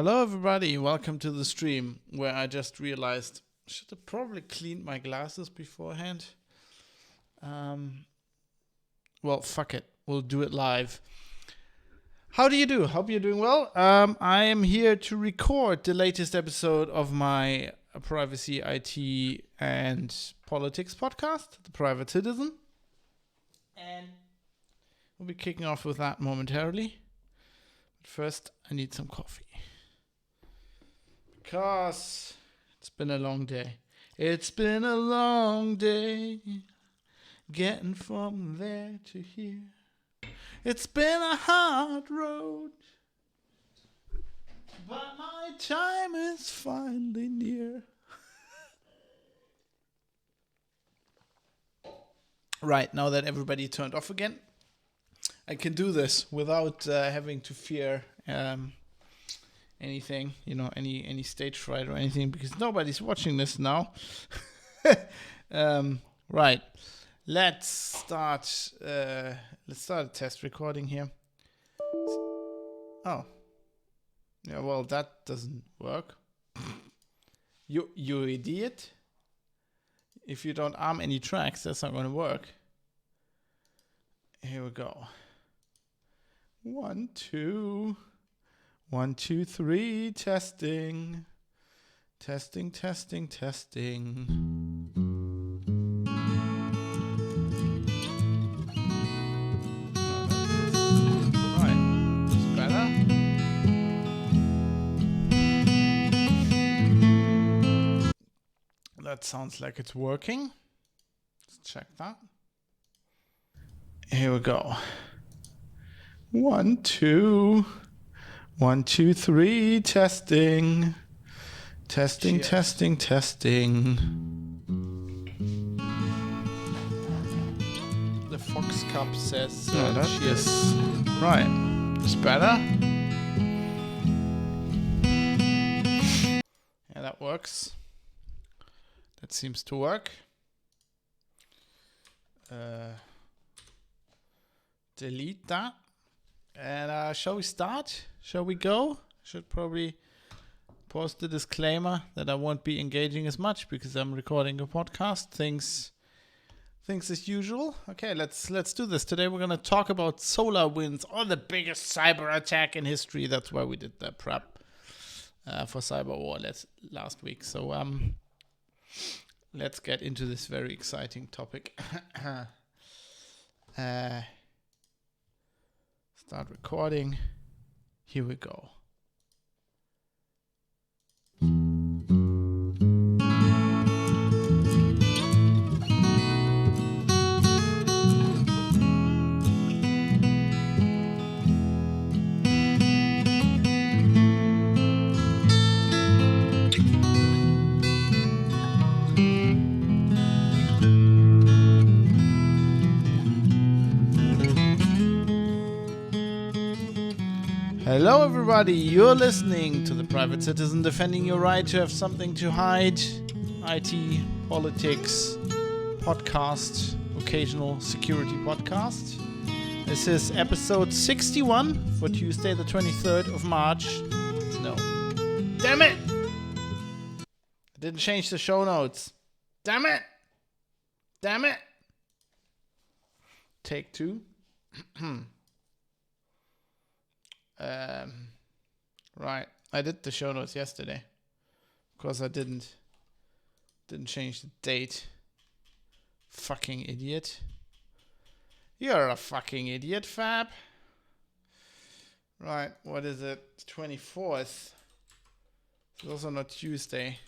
Hello everybody, welcome to the stream where I just realized I should have probably cleaned my glasses beforehand. Well, fuck it, we'll do it live. How do you do? Hope you're doing well. I am here to record the latest episode of my privacy, IT, and politics podcast, The Private Citizen. And we'll be kicking off with that momentarily. But first, I need some coffee. Because it's been a long day. It's been a long day getting from there to here. It's been a hard road, but my time is finally near. Right, now that everybody turned off again, I can do this without having to fear anything, any stage fright or anything, because nobody's watching this now. Right, let's start a test recording here. Oh, yeah, well, that doesn't work. You idiot. If you don't arm any tracks, that's not going to work. Here we go. 1, 2, 1, 2, 3, testing. Testing. Right, that's better. That sounds like it's working. Let's check that. Here we go. 1, 2, 1, 2, 3, testing. Testing. The Fox Cup says cheers. Right. It's better. Yeah, that works. That seems to work. Delete that. And shall we start? Shall we go? Should probably post the disclaimer that I won't be engaging as much because I'm recording a podcast. Things as usual. Okay, let's do this. Today we're gonna talk about SolarWinds, or the biggest cyber attack in history. That's why we did the prep for cyber war last week. So let's get into this very exciting topic. Start recording. Here we go. Hello everybody, you're listening to The Private Citizen, defending your right to have something to hide. IT, politics, podcast, occasional security podcast. This is episode 61 for Tuesday the 23rd of March. No. Damn it! I didn't change the show notes. Damn it! Take 2. Right, I did the show notes yesterday. Of course I didn't change the date. Fucking idiot. You're a fucking idiot, Fab. Right, what is it? 24th. It's also not Tuesday.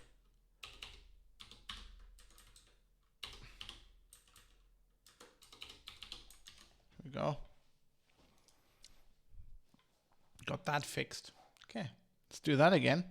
Here we go. Got that fixed. Okay, let's do that again.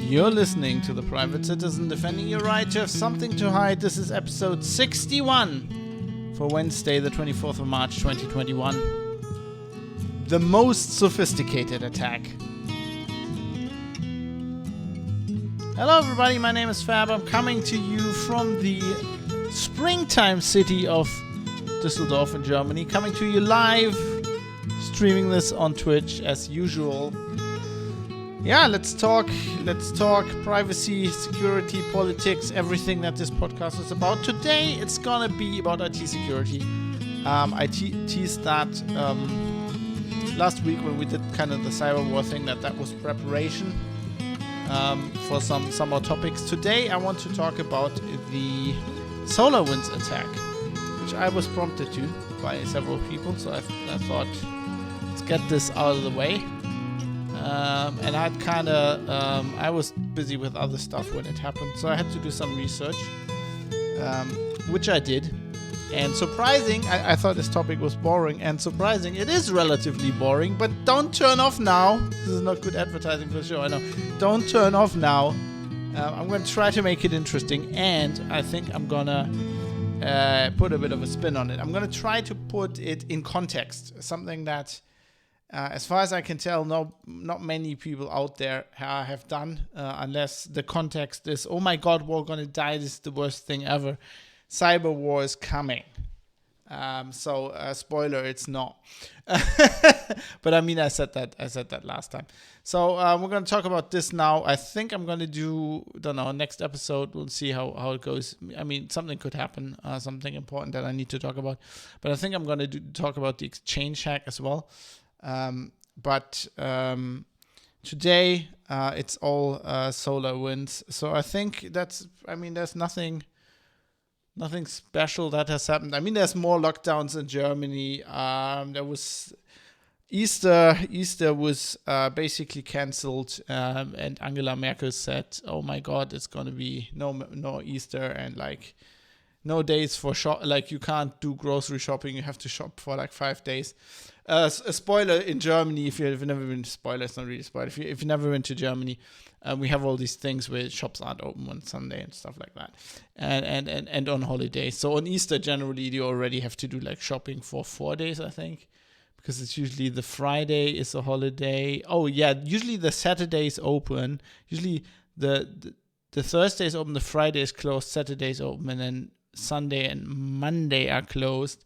You're listening to The Private Citizen, defending your right to have something to hide. This is episode 61 for Wednesday, the 24th of March, 2021. The most sophisticated attack. Hello everybody, my name is Fab. I'm coming to you from the springtime city of Düsseldorf in Germany. Coming to you live, streaming this on Twitch as usual. Yeah, let's talk privacy, security, politics, everything that this podcast is about. Today, it's gonna be about IT security. I teased that last week when we did kind of the cyber war thing, that was preparation for some more topics. Today, I want to talk about the SolarWinds attack, which I was prompted to by several people. So I thought, let's get this out of the way. And I was busy with other stuff when it happened, so I had to do some research, which I did. And surprising, I thought this topic was boring, and surprising, it is relatively boring, but don't turn off now. This is not good advertising for sure, I know. Don't turn off now. I'm going to try to make it interesting, and I think I'm going to put a bit of a spin on it. I'm going to try to put it in context, something that as far as I can tell, not many people out there have done, unless the context is, oh my god, we're going to die, this is the worst thing ever. Cyber war is coming. So spoiler, it's not. But I mean, I said that last time. So we're going to talk about this now. I think I'm going to do, next episode. We'll see how it goes. I mean, something could happen, something important that I need to talk about. But I think I'm going to talk about the exchange hack as well. But today it's all SolarWinds. So I think there's nothing special that has happened. I mean, there's more lockdowns in Germany. There was Easter was basically cancelled, and Angela Merkel said, "Oh my God, it's gonna be no Easter and like no days for shop. Like you can't do grocery shopping. You have to shop for like 5 days." A spoiler in Germany, if you've never been to spoiler, it's not really a spoiler. If you've never been to Germany, we have all these things where shops aren't open on Sunday and stuff like that, and on holidays. So on Easter, generally, you already have to do like shopping for 4 days, I think, because it's usually the Friday is a holiday. Oh yeah, usually the Saturday is open. Usually the Thursday is open, the Friday is closed, Saturday is open, and then Sunday and Monday are closed.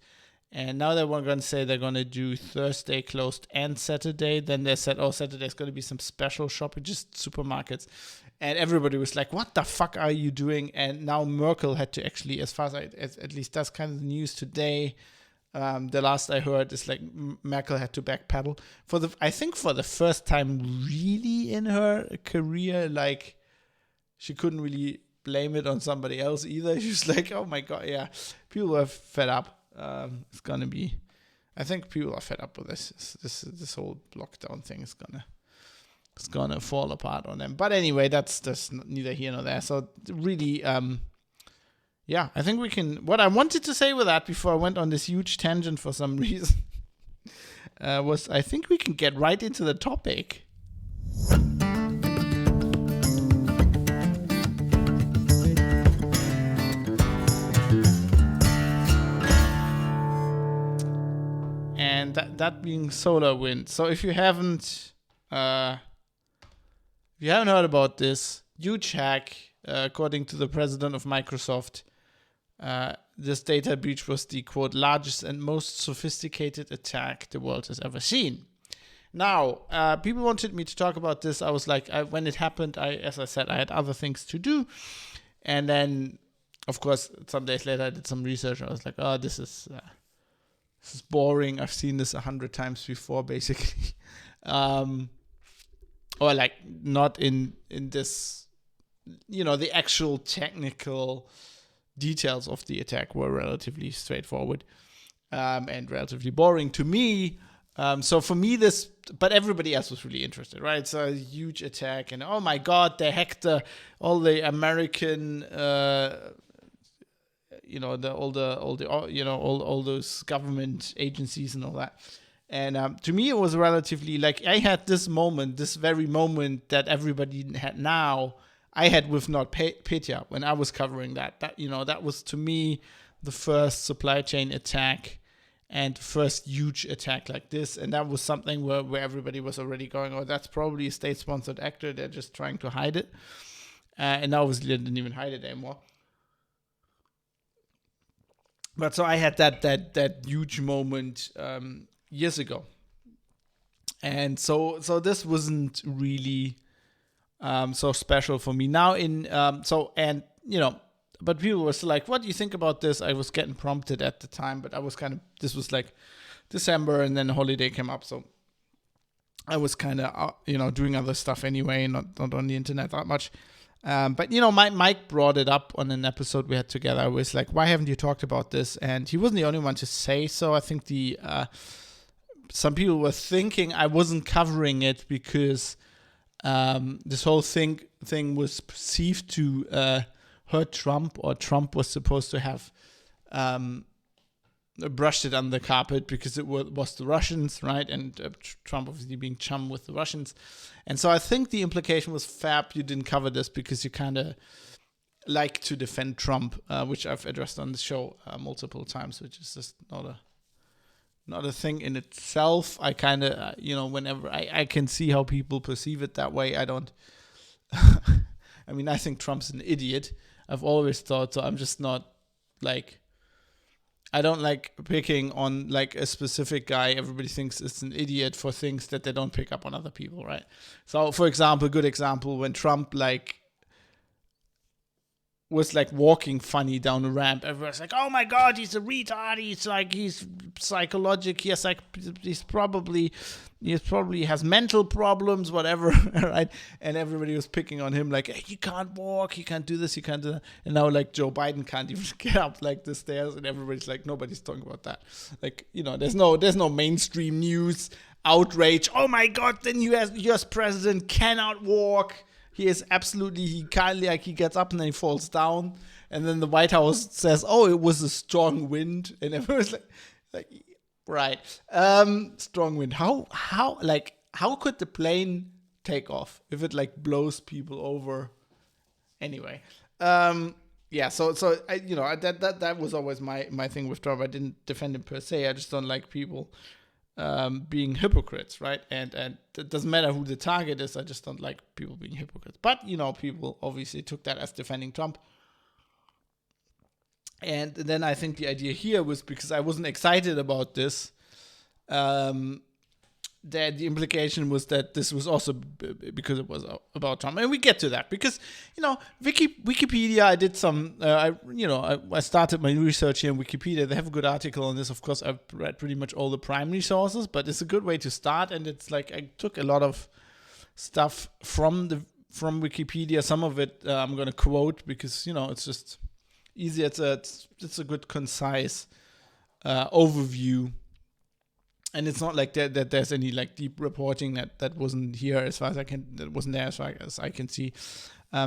And now they were going to say they're going to do Thursday closed and Saturday. Then they said, oh, Saturday is going to be some special shopping, just supermarkets. And everybody was like, what the fuck are you doing? And now Merkel had to actually, as far as at least that's kind of the news today. The last I heard is like Merkel had to backpedal. I think for the first time really in her career, like she couldn't really blame it on somebody else either. She was like, oh my God, yeah, people were fed up. It's gonna be. I think people are fed up with this. This whole lockdown thing is gonna fall apart on them. But anyway, that's neither here nor there. So really, yeah, I think we can. What I wanted to say with that before I went on this huge tangent for some reason was I think we can get right into the topic. And that being SolarWinds. So if you haven't heard about this huge hack, according to the president of Microsoft, this data breach was the quote largest and most sophisticated attack the world has ever seen. Now, people wanted me to talk about this. I was like, when it happened, as I said, I had other things to do, and then, of course, some days later, I did some research. I was like, oh, this is boring. I've seen this 100 times before, basically. Or like not in this, the actual technical details of the attack were relatively straightforward and relatively boring to me. So for me, but everybody else was really interested, right? So a huge attack, and oh my God, they hacked all the American all those government agencies and all that. And to me, it was relatively like I had this very moment that everybody had now. I had with NotPetya when I was covering that. That was to me the first supply chain attack and first huge attack like this. And that was something where everybody was already going, oh, that's probably a state-sponsored actor. They're just trying to hide it. And obviously they didn't even hide it anymore. But so I had that huge moment years ago. And so this wasn't really so special for me. Now but people were still like, what do you think about this? I was getting prompted at the time, but I was this was like December and then the holiday came up. So I was kind of, doing other stuff anyway, not on the internet that much. But Mike brought it up on an episode we had together. I was like, why haven't you talked about this? And he wasn't the only one to say so. I think some people were thinking I wasn't covering it because this whole thing was perceived to hurt Trump, or Trump was supposed to have brushed it under the carpet because it was the Russians, right? And Trump obviously being chum with the Russians. And so I think the implication was, Fab, you didn't cover this because you kind of like to defend Trump, which I've addressed on the show multiple times, which is just not a thing in itself. I kind of, whenever I can see how people perceive it that way, I don't. I mean, I think Trump's an idiot. I've always thought so. I'm just not like, I don't like picking on like a specific guy. Everybody thinks it's an idiot for things that they don't pick up on other people, right? So, for example, good example, when Trump was walking funny down the ramp, everyone's like, oh my God, he's a retard. He's psychological. He probably has mental problems, whatever, right? And everybody was picking on him like, hey, you can't walk, you can't do this, you can't do that. And now Joe Biden can't even get up the stairs, and everybody's like, nobody's talking about that. There's no mainstream news outrage. Oh my God, the US president cannot walk. He is absolutely, he gets up and then he falls down. And then the White House says, oh, it was a strong wind. And everyone's like, right. Strong wind. How could the plane take off if it blows people over? Anyway. Yeah, so I, that was always my thing with Trump. I didn't defend him per se. I just don't like people being hypocrites, right? And it doesn't matter who the target is. I just don't like people being hypocrites. But people obviously took that as defending Trump. And then I think the idea here was, because I wasn't excited about this, that the implication was that this was also because it was about Trump. And we get to that because, Wikipedia, I did some, I started my research here in Wikipedia. They have a good article on this. Of course, I've read pretty much all the primary sources, but it's a good way to start. And it's I took a lot of stuff from Wikipedia. Some of it I'm going to quote because, it's just easy. It's a good, concise overview. And it's not like that there's any deep reporting that wasn't here as far as that wasn't there as far as I can see.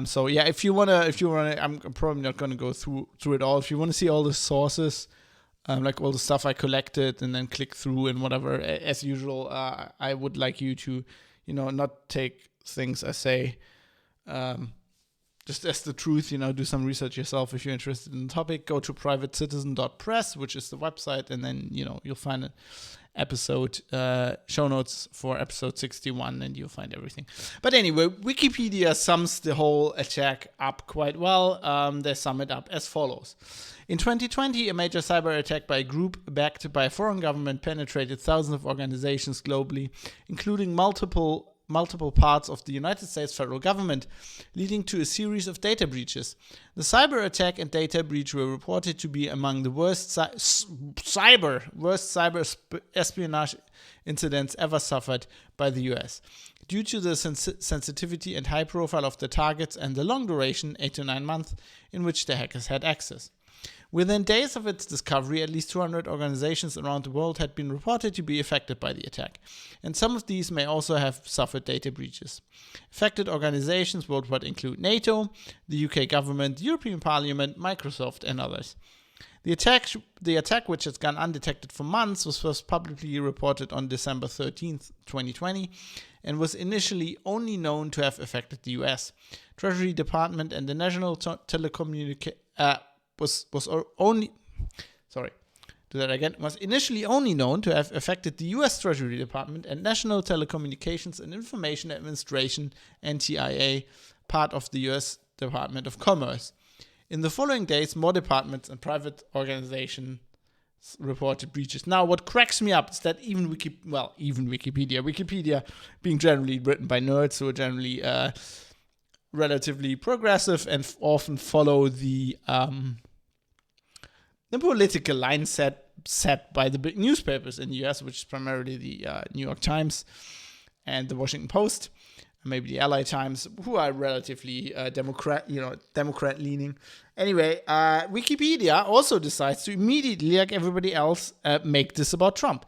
So yeah, if you wanna, I'm probably not gonna go through it all. If you wanna see all the sources, all the stuff I collected and then click through and whatever, as usual, I would like you to, not take things I say, just as the truth, do some research yourself. If you're interested in the topic, go to privatecitizen.press, which is the website, and then, you'll find it. Episode show notes for episode 61, and you'll find everything. But anyway, Wikipedia sums the whole attack up quite well. They sum it up as follows. In 2020, a major cyber attack by a group backed by a foreign government penetrated thousands of organizations globally, including multiple parts of the United States federal government, leading to a series of data breaches. The cyber attack and data breach were reported to be among the worst cyber espionage incidents ever suffered by the US. Due to the sensitivity and high profile of the targets and the long duration, 8 to 9 months, in which the hackers had access. Within days of its discovery, at least 200 organizations around the world had been reported to be affected by the attack, and some of these may also have suffered data breaches. Affected organizations worldwide include NATO, the UK government, the European Parliament, Microsoft, and others. The attack, which has gone undetected for months, was first publicly reported on December 13th, 2020, and was initially only known to have affected the US. Treasury Department and the National was initially only known to have affected the US Treasury Department and National Telecommunications and Information Administration, NTIA, part of the US Department of Commerce. In the following days, more departments and private organizations reported breaches. Now, what cracks me up is that even Wikipedia being generally written by nerds who are generally relatively progressive and often follow the political line set by the big newspapers in the US, which is primarily the New York Times and the Washington Post, and maybe the LA Times, who are relatively Democrat leaning. Anyway, Wikipedia also decides to immediately, like everybody else, make this about Trump.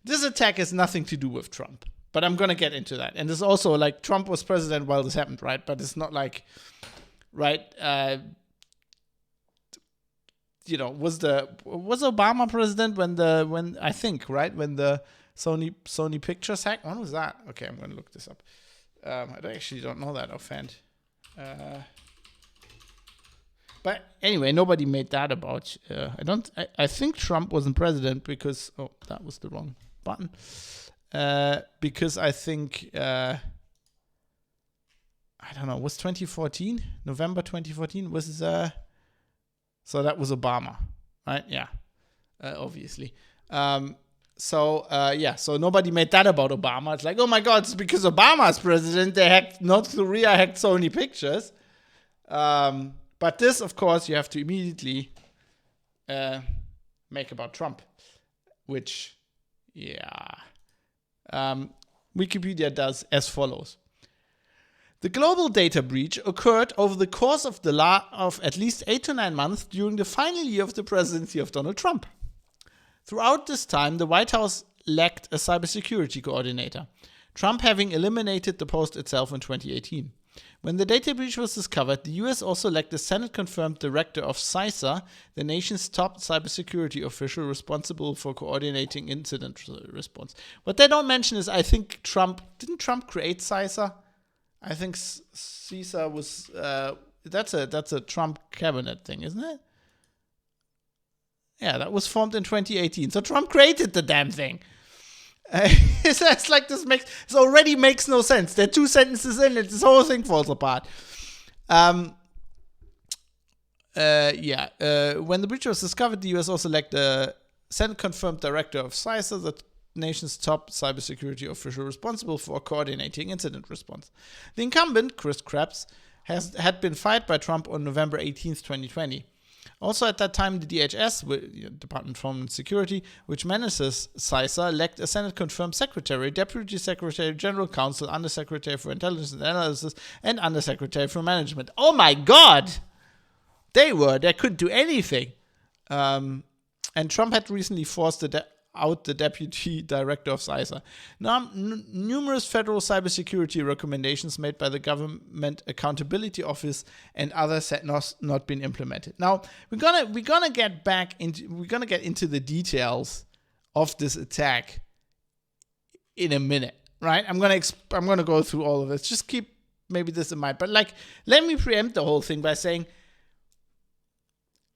This attack has nothing to do with Trump, but I'm gonna get into that. And it's also like Trump was president while this happened, right? But it's not like, right? Was Obama president when the Sony Pictures hack? When was that? Okay, I'm gonna look this up. I actually don't know that offhand. But anyway, nobody made that about. I think Trump wasn't president because that was the wrong button. Because I think I don't know. Was 2014 November 2014 was so that was Obama, right? Yeah, obviously. So nobody made that about Obama. It's like, oh my God, it's because Obama's president, they hacked, North Korea hacked Sony Pictures. But this, of course, you have to immediately make about Trump, which, Wikipedia does as follows. The global data breach occurred over the course of of at least 8 to 9 months during the final year of the presidency of Donald Trump. Throughout this time, the White House lacked a cybersecurity coordinator, Trump having eliminated the post itself in 2018. When the data breach was discovered, the US also lacked a Senate-confirmed director of CISA, the nation's top cybersecurity official responsible for coordinating incident response. What they don't mention is, I think didn't Trump create CISA? I think CISA was, that's a Trump cabinet thing, isn't it? Yeah, that was formed in 2018. So Trump created the damn thing. It's like this already makes no sense. There are 2 sentences in it. This whole thing falls apart. When the breach was discovered, the US also lacked a Senate-confirmed director of CISA, the nation's top cybersecurity official responsible for coordinating incident response. The incumbent, Chris Krebs, had been fired by Trump on November 18th, 2020. Also at that time, the DHS, Department of Homeland Security, which manages CISA, lacked a Senate-confirmed secretary, deputy secretary, general counsel, undersecretary for intelligence and analysis, and undersecretary for management. Oh my God! They couldn't do anything. And Trump had recently forced out the deputy director of CISA. Now, numerous federal cybersecurity recommendations made by the Government Accountability Office and others had not been implemented. Now, we're gonna get into the details of this attack in a minute, right? I'm gonna go through all of this. Just keep maybe this in mind. But let me preempt the whole thing by saying,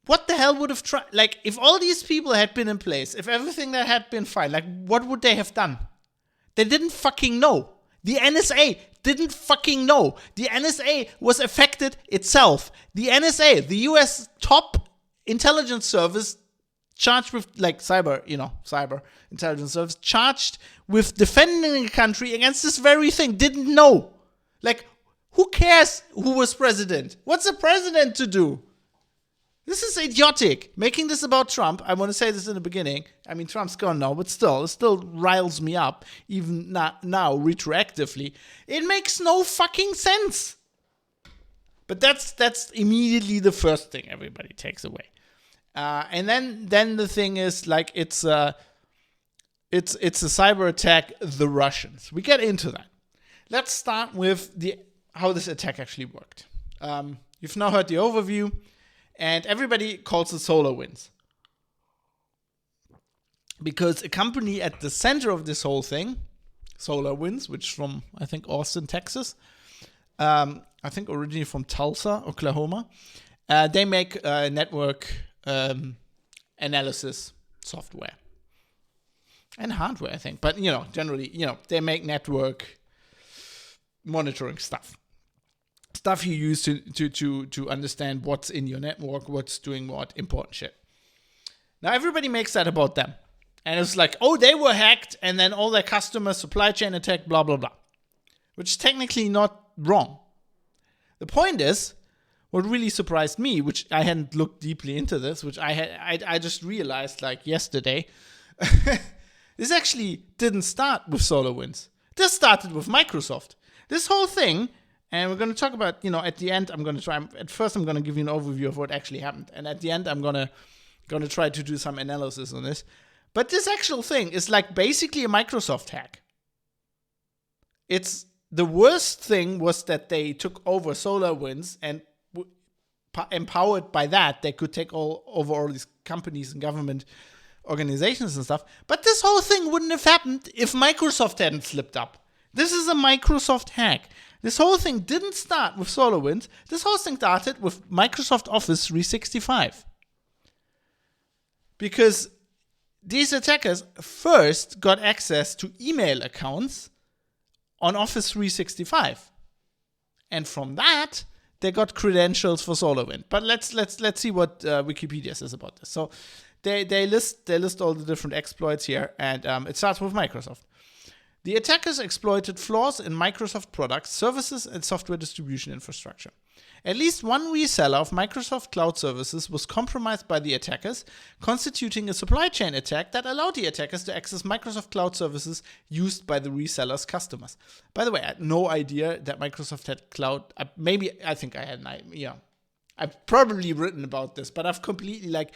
what the hell would have tried? If all these people had been in place, if everything that had been fine, what would they have done? They didn't fucking know. The NSA didn't fucking know. The NSA was affected itself. The NSA, the US top intelligence service, charged with, cyber intelligence service, charged with defending the country against this very thing, didn't know. Who cares who was president? What's a president to do? This is idiotic. Making this about Trump, I want to say this in the beginning. I mean, Trump's gone now, but it still riles me up, even now, retroactively. It makes no fucking sense. But that's immediately the first thing everybody takes away. And then the thing is, it's a cyber attack, the Russians. We get into that. Let's start with how this attack actually worked. You've now heard the overview. And everybody calls it SolarWinds. because a company at the center of this whole thing, SolarWinds, which from, I think, Austin, Texas, I think originally from Tulsa, Oklahoma, they make network analysis software and hardware, I think. But, generally, they make network monitoring stuff you use to understand what's in your network, what's doing what, important shit. Now, everybody makes that about them. And it's like, oh, they were hacked, and then all their customers, supply chain attack, blah, blah, blah. Which is technically not wrong. The point is, what really surprised me, which I hadn't looked deeply into this, which I just realized like yesterday, this actually didn't start with SolarWinds. This started with Microsoft. This whole thing, and we're going to talk about, at the end, I'm going to give you an overview of what actually happened. And at the end, I'm going to try to do some analysis on this. But this actual thing is like basically a Microsoft hack. The worst thing was that they took over SolarWinds, and empowered by that, they could take over all these companies and government organizations and stuff. But this whole thing wouldn't have happened if Microsoft hadn't slipped up. This is a Microsoft hack. This whole thing didn't start with SolarWinds. This whole thing started with Microsoft Office 365. Because these attackers first got access to email accounts on Office 365. And from that, they got credentials for SolarWinds. But let's see what Wikipedia says about this. So they list all the different exploits here, and it starts with Microsoft. The attackers exploited flaws in Microsoft products, services, and software distribution infrastructure. At least one reseller of Microsoft Cloud Services was compromised by the attackers, constituting a supply chain attack that allowed the attackers to access Microsoft Cloud Services used by the reseller's customers. By the way, I had no idea that Microsoft had cloud. I think I had an idea. I've probably written about this, but I've completely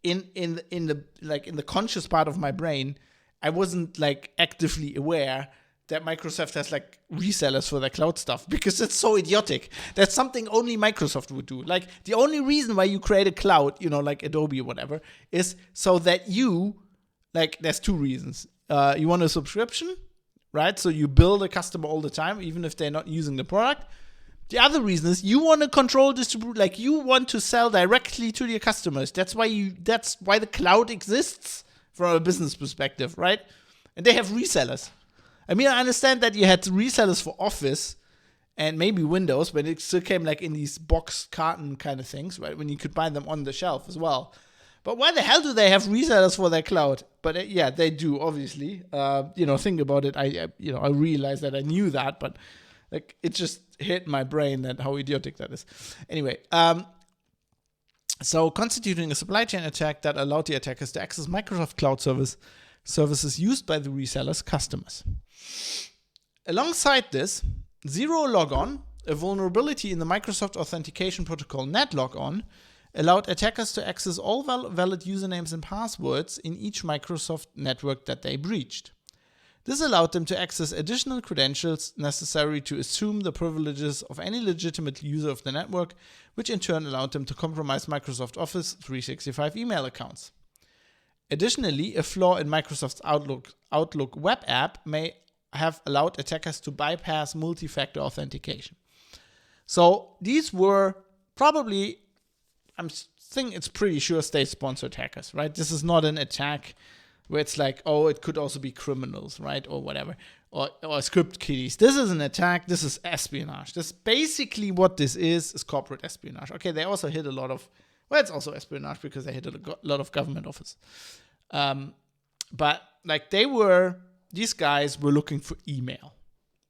in the conscious part of my brain, I wasn't actively aware that Microsoft has resellers for their cloud stuff, because it's so idiotic. That's something only Microsoft would do. The only reason why you create a cloud, like Adobe or whatever, is so that you, there's two reasons. You want a subscription, right? So you bill the customer all the time, even if they're not using the product. The other reason is you want to control distribute, you want to sell directly to your customers. That's why the cloud exists from a business perspective, right? And they have resellers. I mean, I understand that you had resellers for Office and maybe Windows, but it still came in these box carton kind of things, right? When you could buy them on the shelf as well. But why the hell do they have resellers for their cloud? But yeah, they do, obviously. Think about it. I realized that I knew that, but it just hit my brain that how idiotic that is. Anyway, so constituting a supply chain attack that allowed the attackers to access Microsoft Cloud services used by the reseller's customers. Alongside this, Zero Logon, a vulnerability in the Microsoft Authentication Protocol NetLogon, allowed attackers to access all valid usernames and passwords in each Microsoft network that they breached. This allowed them to access additional credentials necessary to assume the privileges of any legitimate user of the network, which in turn allowed them to compromise Microsoft Office 365 email accounts. Additionally, a flaw in Microsoft's Outlook web app may have allowed attackers to bypass multi-factor authentication. So these were probably, it's pretty sure state-sponsored hackers, right? This is not an attack where it's it could also be criminals, right? Or whatever. Or script kiddies. This is an attack. This is espionage. This basically what this is corporate espionage. Okay, they also hit a lot of, it's also espionage because they hit a lot of government office. But these guys were looking for email,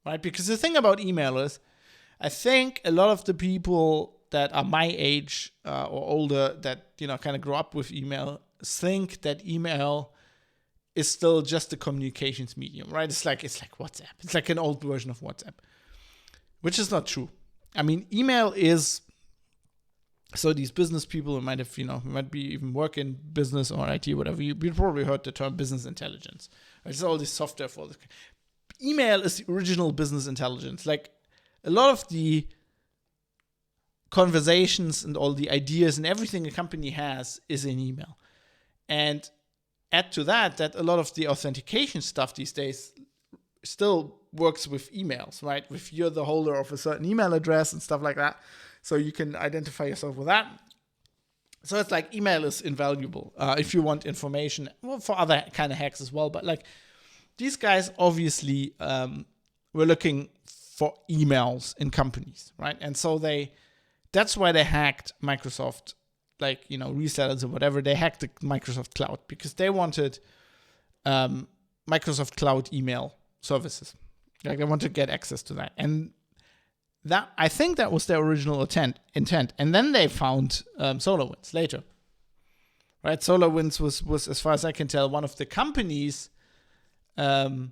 right? Because the thing about email is, I think a lot of the people that are my age or older that, kind of grew up with email think that email is still just a communications medium, right? It's like WhatsApp. It's like an old version of WhatsApp, which is not true. I mean, email is, so these business people who might have, might be even work in business or IT, whatever, you probably heard the term business intelligence. It's all this software for this. Email is the original business intelligence. A lot of the conversations and all the ideas and everything a company has is in email. And add to that a lot of the authentication stuff these days still works with emails, right? If you're the holder of a certain email address and stuff like that, so you can identify yourself with that. So it's like email is invaluable if you want information, well, for other kind of hacks as well. But like these guys obviously were looking for emails in companies, right? And so that's why they hacked Microsoft, like, resellers or whatever. They hacked the Microsoft Cloud because they wanted Microsoft Cloud email services. Like they want to get access to that. And that, I think that was their original intent. And then they found SolarWinds later. Right? SolarWinds was, as far as I can tell, one of the companies that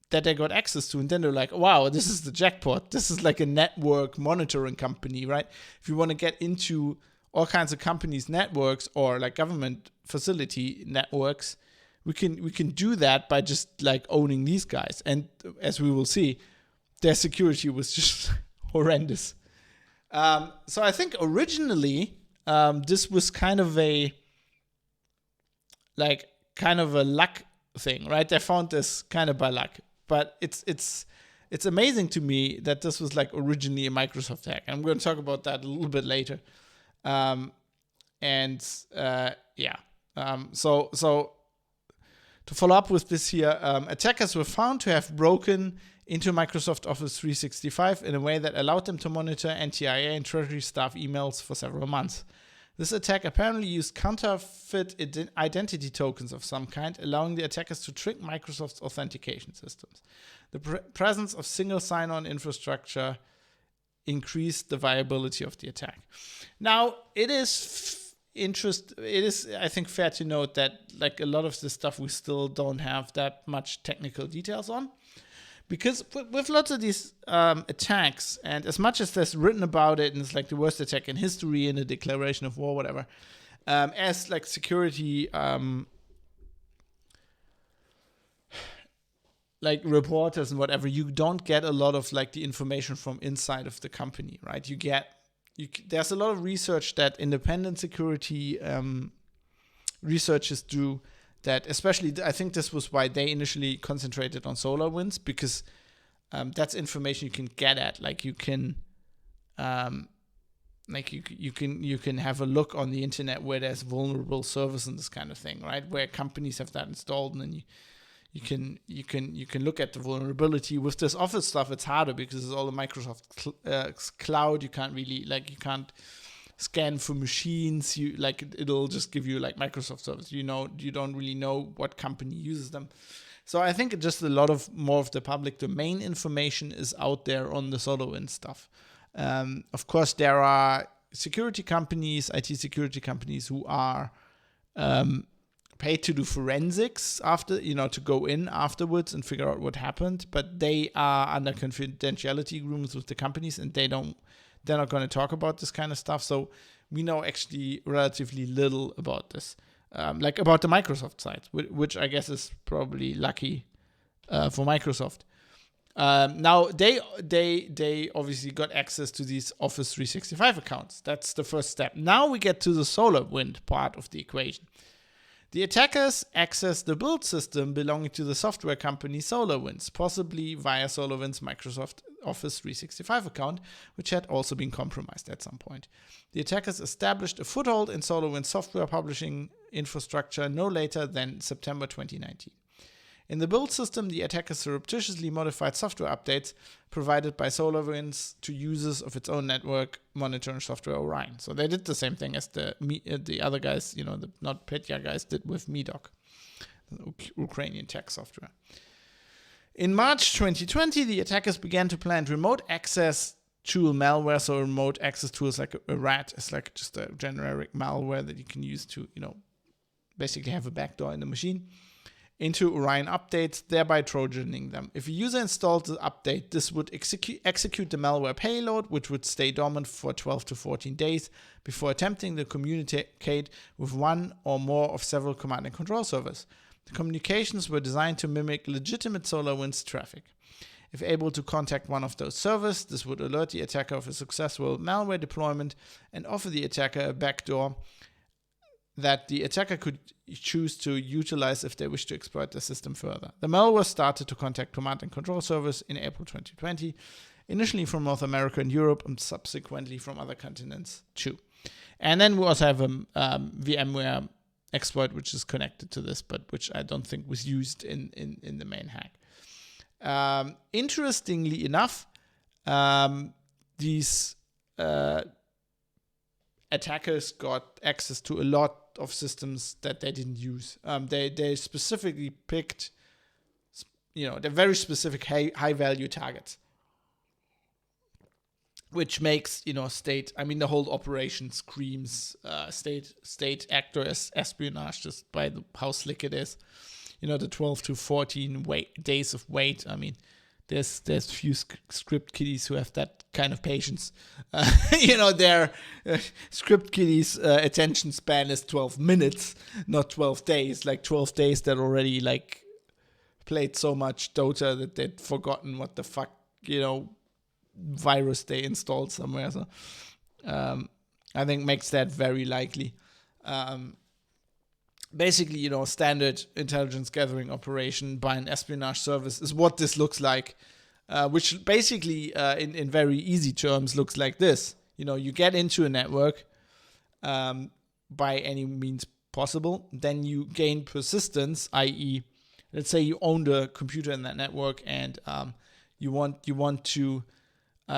they got access to. And then they're like, wow, this is the jackpot. This is like a network monitoring company, right? If you want to get into all kinds of companies' networks or like government facility networks, we can do that by just like owning these guys. And as we will see, their security was just horrendous. So I think originally this was kind of a luck thing, right? They found this kind of by luck, but it's amazing to me that this was like originally a Microsoft hack. I'm going to talk about that a little bit later. So to follow up with this here, attackers were found to have broken into Microsoft Office 365 in a way that allowed them to monitor NTIA and Treasury staff emails for several months. This attack apparently used counterfeit identity tokens of some kind, allowing the attackers to trick Microsoft's authentication systems. The presence of single sign-on infrastructure increased the viability of the attack. Now, it is, I think, fair to note that like a lot of this stuff we still don't have that much technical details on. Because with lots of these attacks, and as much as there's written about it, and it's like the worst attack in history in a declaration of war, whatever, as like security like reporters and whatever, you don't get a lot of like the information from inside of the company, right? There's a lot of research that independent security researchers do. That especially, I think this was why they initially concentrated on SolarWinds, because that's information you can get at. Like you can, you can have a look on the internet where there's vulnerable servers and this kind of thing, right? Where companies have that installed, and then you can look at the vulnerability. With this Office stuff, it's harder because it's all the Microsoft cloud. You can't scan for machines. It'll just give you like Microsoft service. You don't really know what company uses them. So I think just a lot of more of the public domain information is out there on the SolarWinds stuff. Of course, there are security companies, IT security companies, who are paid to do forensics after, to go in afterwards and figure out what happened. But they are under confidentiality agreements with the companies, and they're not going to talk about this kind of stuff. So we know actually relatively little about this, like about the Microsoft side, which I guess is probably lucky for Microsoft. Now they obviously got access to these Office 365 accounts. That's the first step. Now we get to the SolarWinds part of the equation. The attackers accessed the build system belonging to the software company SolarWinds, possibly via SolarWinds' Microsoft Office 365 account, which had also been compromised at some point. The attackers established a foothold in SolarWinds' software publishing infrastructure no later than September 2019. In the build system, the attackers surreptitiously modified software updates provided by SolarWinds to users of its own network monitoring software Orion. So they did the same thing as the other guys, the not Petya guys did with Medoc, Ukrainian tech software. In March 2020, the attackers began to plant remote access tool malware. So remote access tools like a RAT is like just a generic malware that you can use to, basically have a backdoor in the machine, into Orion updates, thereby trojaning them. If a user installed the update, this would execute the malware payload, which would stay dormant for 12 to 14 days before attempting to communicate with one or more of several command and control servers. The communications were designed to mimic legitimate SolarWinds traffic. If able to contact one of those servers, this would alert the attacker of a successful malware deployment and offer the attacker a backdoor that the attacker could choose to utilize if they wish to exploit the system further. The malware started to contact command and control servers in April 2020, initially from North America and Europe, and subsequently from other continents too. And then we also have a VMware exploit which is connected to this, but which I don't think was used in the main hack. Interestingly enough, these attackers got access to a lot of systems that they didn't use. They specifically picked, they're very specific high value targets, which makes the whole operation screams state actor espionage just by how slick it is. The 12 to 14 days of wait. I mean, there's few script kiddies who have that kind of patience. Their script kiddies' attention span is 12 minutes, not 12 days. Like 12 days that already played so much Dota that they'd forgotten what the fuck, virus they installed somewhere. So I think makes that very likely. Basically, standard intelligence gathering operation by an espionage service is what this looks like, which basically, in very easy terms, looks like this. You get into a network by any means possible, then you gain persistence, i.e., let's say you own the computer in that network, and you want to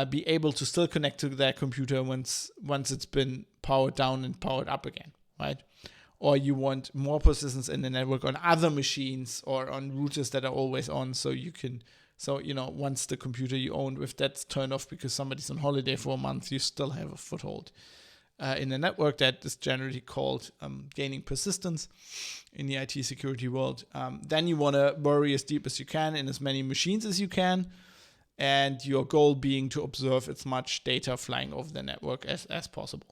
be able to still connect to that computer once it's been powered down and powered up again, right? Or you want more persistence in the network on other machines or on routers that are always on, so once the computer you own, if that's turned off because somebody's on holiday for a month, you still have a foothold in the network. That is generally called gaining persistence in the IT security world. Then you want to bury as deep as you can in as many machines as you can, and your goal being to observe as much data flying over the network as possible.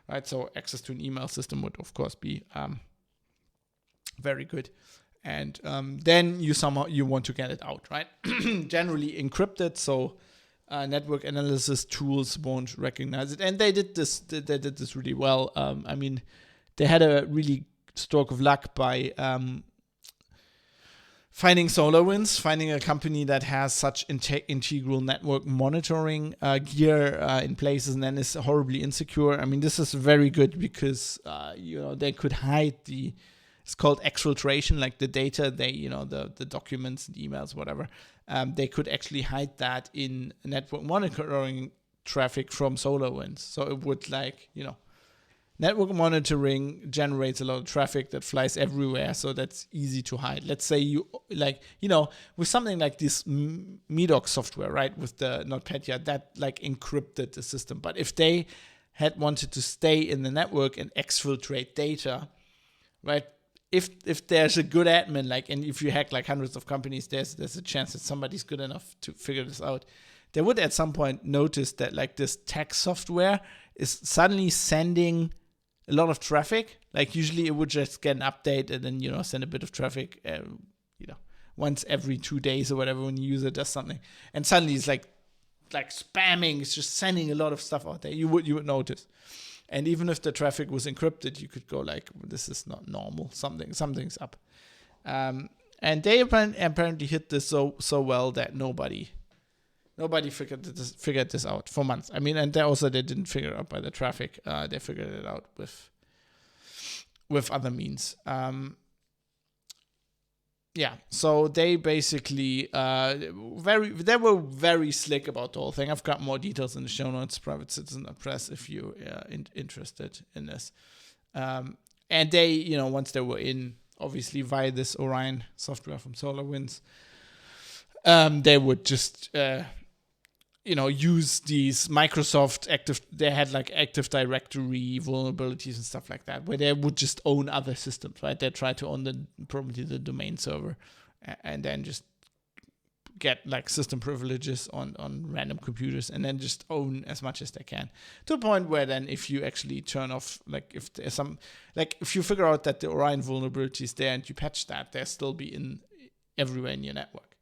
Right, so access to an email system would, of course, be very good. And then you want to get it out, right? Generally encrypted, so network analysis tools won't recognize it. And they did this really well. They had a really stroke of luck by finding SolarWinds, finding a company that has such integral network monitoring gear in places and then is horribly insecure. This is very good because they could hide it's called exfiltration, like the data the documents and emails, whatever. They could actually hide that in network monitoring traffic from SolarWinds. So it would network monitoring generates a lot of traffic that flies everywhere, so that's easy to hide. Let's say with something like this Medoc software, right, with the NotPetya, that encrypted the system. But if they had wanted to stay in the network and exfiltrate data, right, if there's a good admin, and if you hack hundreds of companies, there's a chance that somebody's good enough to figure this out. They would at some point notice that this tech software is suddenly sending a lot of traffic. Usually it would just get an update and then send a bit of traffic once every 2 days or whatever when the user does something, and suddenly it's like spamming. It's just sending a lot of stuff out there. You would notice. And even if the traffic was encrypted, you could go this is not normal, something's up. And they apparently hit this so well that nobody figured this out for months. And they didn't figure it out by the traffic. They figured it out with other means. So they basically they were very slick about the whole thing. I've got more details in the show notes, Private Citizen Press, if you are interested in this. And they, once they were in, obviously via this Orion software from SolarWinds, they would just use these Microsoft they had Active Directory vulnerabilities and stuff like that, where they would just own other systems, right? They try to own probably the domain server and then just get system privileges on random computers and then just own as much as they can, to a point where then if you actually turn off, if there's some, if you figure out that the Orion vulnerability is there and you patch that, they'll still be everywhere in your network.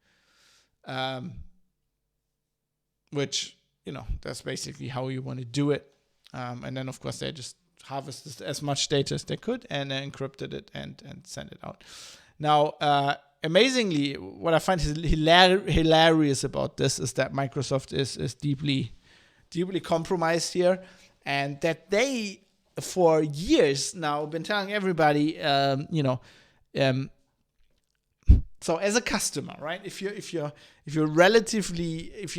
Which, that's basically how you want to do it. And then, of course, they just harvested as much data as they could and encrypted it and sent it out. Now, amazingly, what I find hilarious about this is that Microsoft is deeply compromised here, and that they, for years now, been telling everybody, so as a customer, right? If you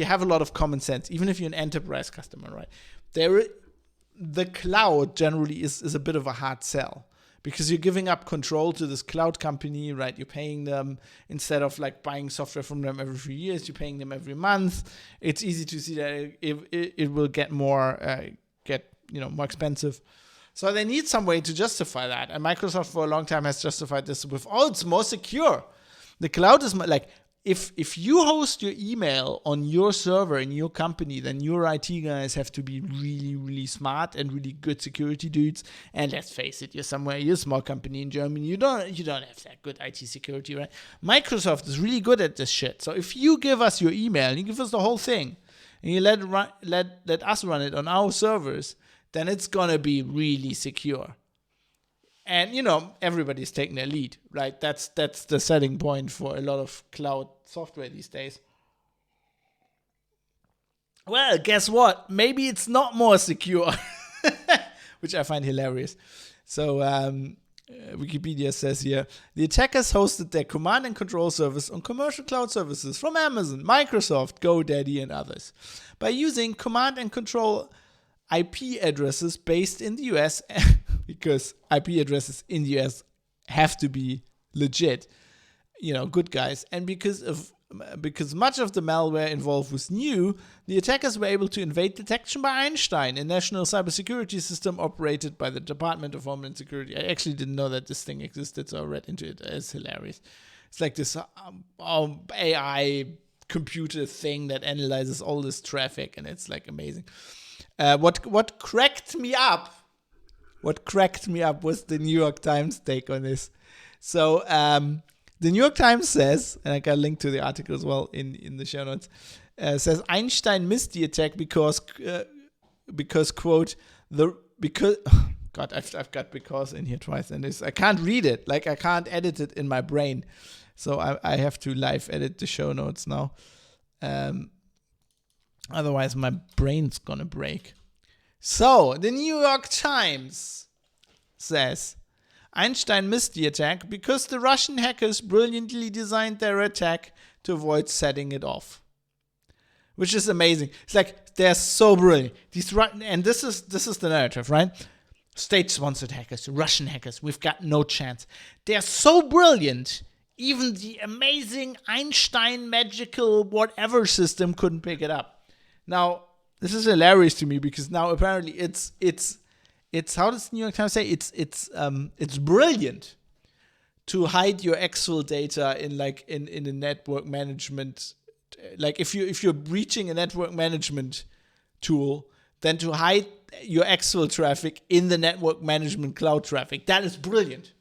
have a lot of common sense, even if you're an enterprise customer, right? The cloud generally is a bit of a hard sell, because you're giving up control to this cloud company, right? You're paying them, instead of like buying software from them every few years, you're paying them every month. It's easy to see that it will get more expensive. So they need some way to justify that. And Microsoft for a long time has justified this with, it's more secure. The cloud is like, if you host your email on your server in your company, then your IT guys have to be really, really smart and really good security dudes. And let's face it, you're a small company in Germany. You don't have that good IT security, right? Microsoft is really good at this shit. So if you give us your email, you give us the whole thing, and you let us run it on our servers, then it's gonna be really secure. And, everybody's taking their lead, right? That's the setting point for a lot of cloud software these days. Well, guess what? Maybe it's not more secure, which I find hilarious. So Wikipedia says here, the attackers hosted their command and control service on commercial cloud services from Amazon, Microsoft, GoDaddy, and others. By using command and control IP addresses based in the US, because IP addresses in the US have to be legit, good guys, and because much of the malware involved was new, the attackers were able to invade detection by Einstein, a national cybersecurity system operated by the Department of Homeland Security. I actually didn't know that this thing existed, so I read into it. It's hilarious. It's like this AI computer thing that analyzes all this traffic, and it's like amazing. What cracked me up was the New York Times take on this. So the New York Times says, and I got a link to the article as well in the show notes, says Einstein missed the attack because quote, God, I've got because in here twice, and I can't read it, like I can't edit it in my brain, so I have to live edit the show notes now. Otherwise, my brain's gonna break. So, the New York Times says, Einstein missed the attack because the Russian hackers brilliantly designed their attack to avoid setting it off. Which is amazing. It's like, they're so brilliant. And this is the narrative, right? State-sponsored hackers, Russian hackers, we've got no chance. They're so brilliant, even the amazing Einstein magical whatever system couldn't pick it up. Now, this is hilarious to me because now apparently it's how does the New York Times say it's brilliant to hide your actual data in a network management, like if you're breaching a network management tool, then to hide your actual traffic in the network management cloud traffic. That is brilliant.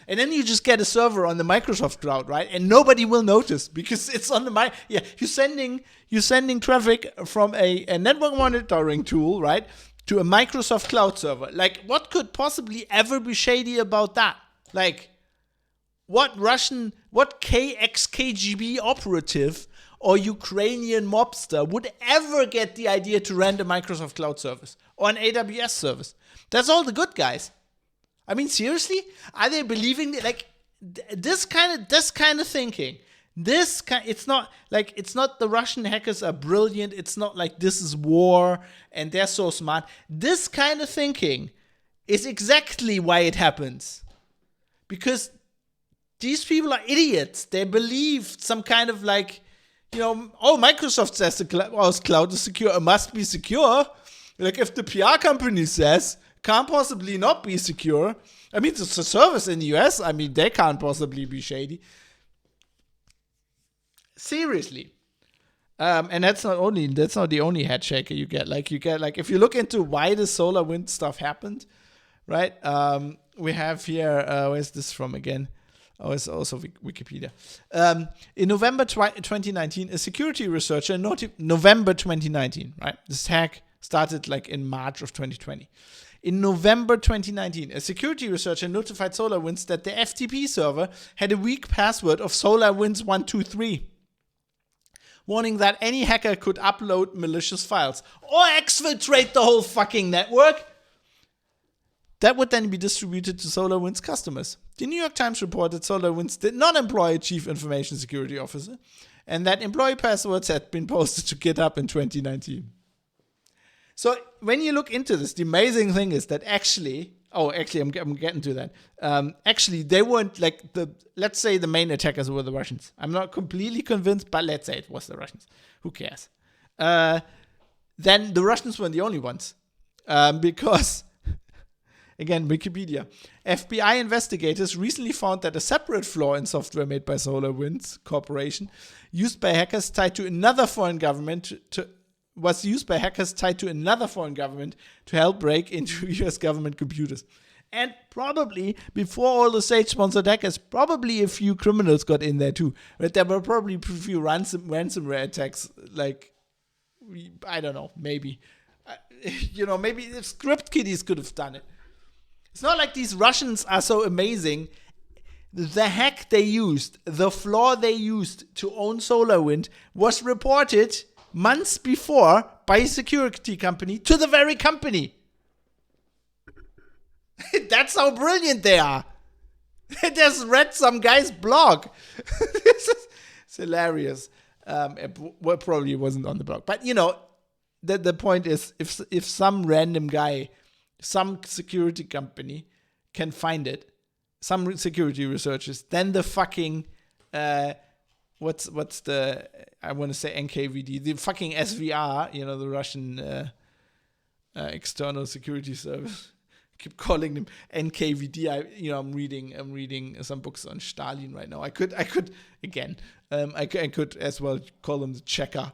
And then you just get a server on the Microsoft cloud, right? And nobody will notice because it's on the you're sending traffic from a network monitoring tool, right, to a Microsoft cloud server. Like, what could possibly ever be shady about that? Like, what KGB operative or Ukrainian mobster would ever get the idea to rent a Microsoft cloud service or an AWS service? That's all the good guys. I mean, seriously, are they believing this kind of thinking? It's not the Russian hackers are brilliant. It's not like this is war and they're so smart. This kind of thinking is exactly why it happens, because these people are idiots. They believe some kind of Microsoft says the cloud is secure. It must be secure. Like if the PR company says, can't possibly not be secure. I mean, it's a service in the US. I mean, they can't possibly be shady. Seriously. And that's not the only head shaker you get. If you look into why the SolarWinds stuff happened, right? We have here, where's this from again? Oh, it's also Wikipedia. In November 2019, a security researcher November 2019, right? This hack started in March of 2020. In November 2019, a security researcher notified SolarWinds that the FTP server had a weak password of SolarWinds123, warning that any hacker could upload malicious files or exfiltrate the whole fucking network. That would then be distributed to SolarWinds customers. The New York Times reported SolarWinds did not employ a chief information security officer, and that employee passwords had been posted to GitHub in 2019. So when you look into this, the amazing thing is that I'm getting to that. Actually, they weren't let's say the main attackers were the Russians. I'm not completely convinced, but let's say it was the Russians. Who cares? Then the Russians weren't the only ones. Because, again, Wikipedia. FBI investigators recently found that a separate flaw in software made by SolarWinds Corporation used by hackers tied to another foreign government to help break into US government computers. And probably, before all the state-sponsored hackers, probably a few criminals got in there too. But there were probably a few ransomware attacks, I don't know, maybe. Maybe if script kiddies could have done it. It's not like these Russians are so amazing. The hack they used, the flaw they used to own SolarWinds was reported months before by a security company to the very company. That's how brilliant they are. I just read some guy's blog. It's hilarious. Well, probably wasn't on the blog. But, the point is, if some random guy, some security company can find it, some security researchers, then the fucking... what's the, I want to say NKVD, the fucking SVR, the Russian external security service. I keep calling them NKVD. I'm reading some books on Stalin right now. I could again, I could as well call them the checker.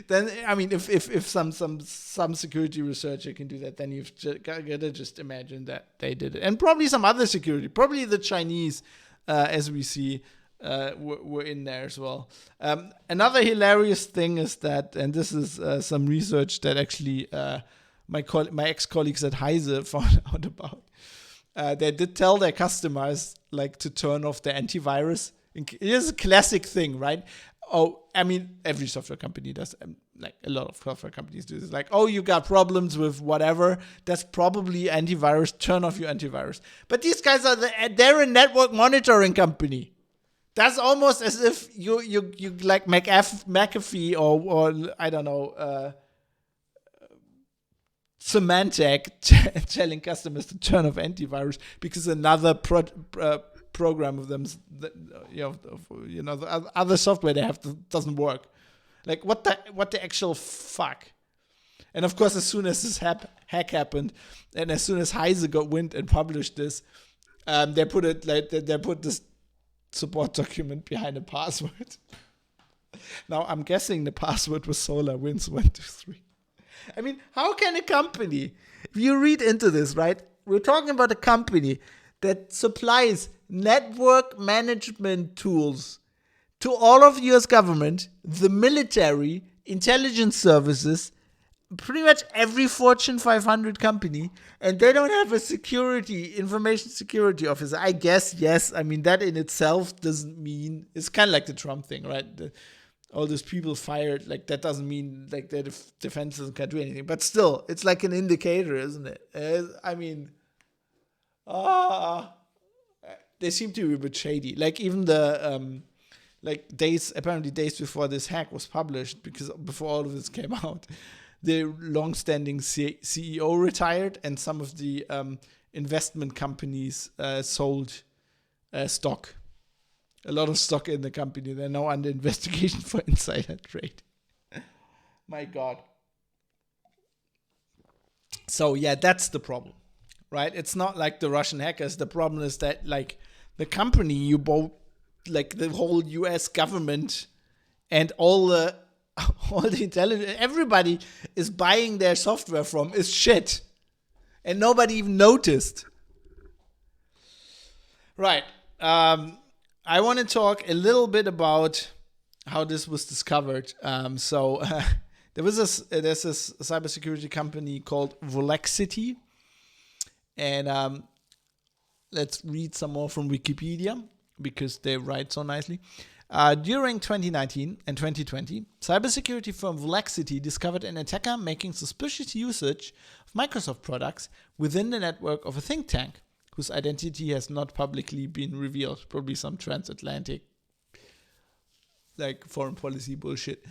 If some security researcher can do that, then you've got to just imagine that they did it, and probably some other security, probably the Chinese, as we see. Were in there as well. Another hilarious thing is that, and this is some research that actually my ex-colleagues at Heise found out about. They did tell their customers to turn off the antivirus. It is a classic thing, right? Every software company does. A lot of software companies do this. You got problems with whatever. That's probably antivirus. Turn off your antivirus. But these guys they're a network monitoring company. That's almost as if you like McAfee or I don't know, Symantec telling customers to turn off antivirus because another program of them, the other software they have doesn't work. What the actual fuck? And of course, as soon as this hack happened, and as soon as Heise got wind and published this, they put this support document behind a password. Now, I'm guessing the password was SolarWinds123. How can a company, if you read into this, right? We're talking about a company that supplies network management tools to all of the US government, the military, intelligence services, pretty much every Fortune 500 company, and they don't have a information security officer. I guess, yes. That in itself doesn't mean, it's kind of like the Trump thing, right? All those people fired, that doesn't mean their defense can't do anything. But still, it's like an indicator, isn't it? They seem to be a bit shady. Even the, apparently days before this hack was published, because before all of this came out, the long-standing CEO retired, and some of the investment companies sold stock. A lot of stock in the company. They're now under investigation for insider trade. My God. So, yeah, that's the problem, right? It's not like the Russian hackers. The problem is that, the company you bought, the whole US government and all the intelligence, everybody is buying their software from is shit. And nobody even noticed. Right. I want to talk a little bit about how this was discovered. there's this cybersecurity company called Volexity, and let's read some more from Wikipedia because they write so nicely. During 2019 and 2020, cybersecurity firm Volexity discovered an attacker making suspicious usage of Microsoft products within the network of a think tank whose identity has not publicly been revealed. Probably some transatlantic, foreign policy bullshit.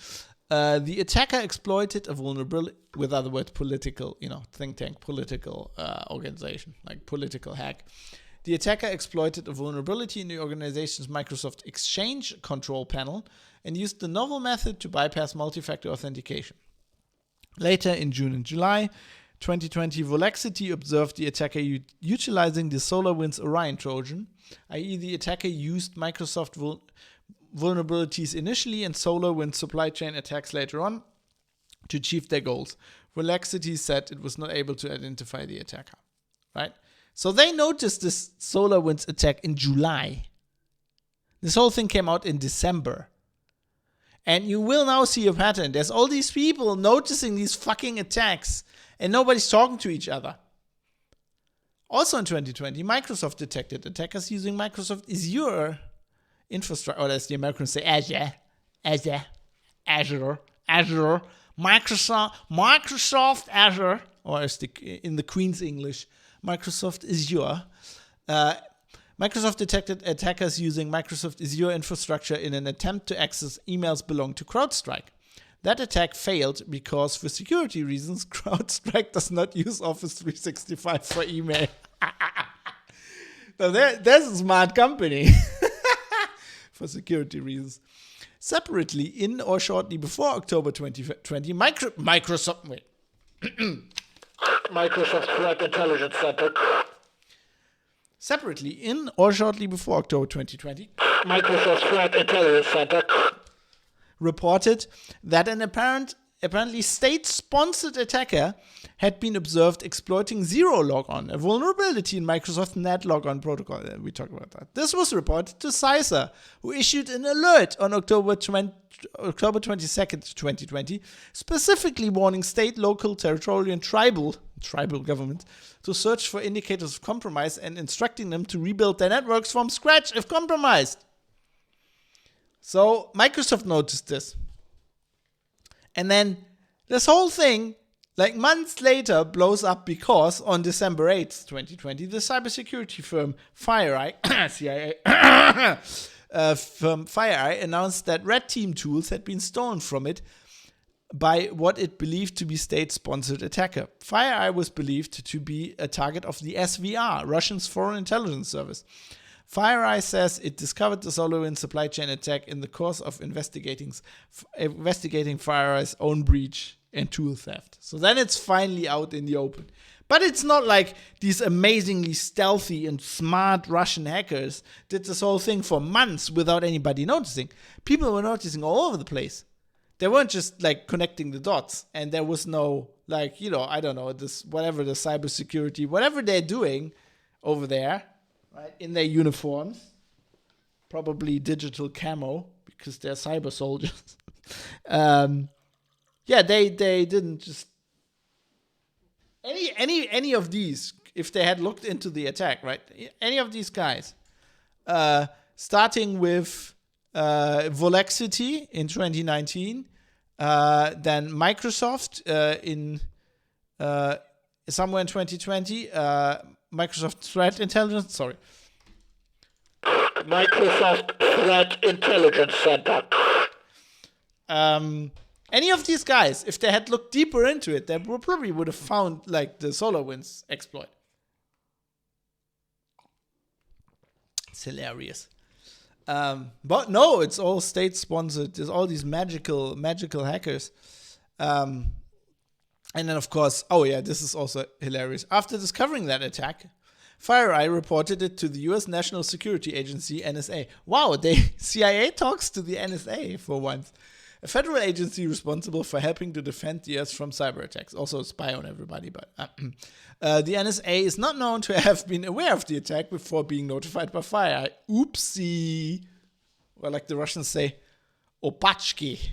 The attacker exploited a vulnerability, with other words, political, think tank, political organization, like political hack. The attacker exploited a vulnerability in the organization's Microsoft Exchange control panel and used the novel method to bypass multi-factor authentication. Later in June and July 2020, Volexity observed the attacker utilizing the SolarWinds Orion Trojan, i.e. the attacker used Microsoft vulnerabilities initially and SolarWinds supply chain attacks later on to achieve their goals. Volexity said it was not able to identify the attacker, right? So they noticed this SolarWinds attack in July. This whole thing came out in December. And you will now see a pattern. There's all these people noticing these fucking attacks and nobody's talking to each other. Also in 2020, Microsoft detected attackers using Microsoft Azure infrastructure, or as the Americans say, Azure, Microsoft Azure, or as in the Queen's English, Microsoft Azure. Microsoft detected attackers using Microsoft Azure infrastructure in an attempt to access emails belonging to CrowdStrike. That attack failed because, for security reasons, CrowdStrike does not use Office 365 for email. So there's a smart company for security reasons. Separately, in or shortly before October 2020, Microsoft Threat Intelligence Center. Separately, in or shortly before October 2020, Microsoft Threat Intelligence Center reported that an apparently state-sponsored attacker had been observed exploiting Zero Logon, a vulnerability in Microsoft Net Logon protocol. We talked about that. This was reported to CISA, who issued an alert on October 22nd, 2020, specifically warning state, local, territorial, and tribal governments to search for indicators of compromise and instructing them to rebuild their networks from scratch if compromised. So Microsoft noticed this. And then this whole thing, months later, blows up because on December 8th, 2020, the cybersecurity firm FireEye, CIA, firm FireEye announced that Red Team tools had been stolen from it by what it believed to be state-sponsored attacker. FireEye was believed to be a target of the SVR, Russian's Foreign Intelligence Service. FireEye says it discovered the SolarWinds supply chain attack in the course of investigating FireEye's own breach and tool theft. So then it's finally out in the open. But it's not like these amazingly stealthy and smart Russian hackers did this whole thing for months without anybody noticing. People were noticing all over the place. They weren't just connecting the dots, and there was no I don't know, this whatever the cybersecurity, whatever they're doing over there, right, in their uniforms, probably digital camo because they're cyber soldiers. They didn't just any of these, if they had looked into the attack, right? Any of these guys, starting with Volexity in 2019, then Microsoft in somewhere in 2020, Microsoft Threat Intelligence Center. Any of these guys, if they had looked deeper into it, they probably would have found the SolarWinds exploit. It's hilarious. But no, it's all state-sponsored. There's all these magical hackers. And then, of course, this is also hilarious. After discovering that attack, FireEye reported it to the U.S. National Security Agency, NSA. Wow, CIA talks to the NSA for once. A federal agency responsible for helping to defend the U.S. from cyber attacks. Also spy on everybody, but the NSA is not known to have been aware of the attack before being notified by FireEye. Oopsie. Or like the Russians say, opachki.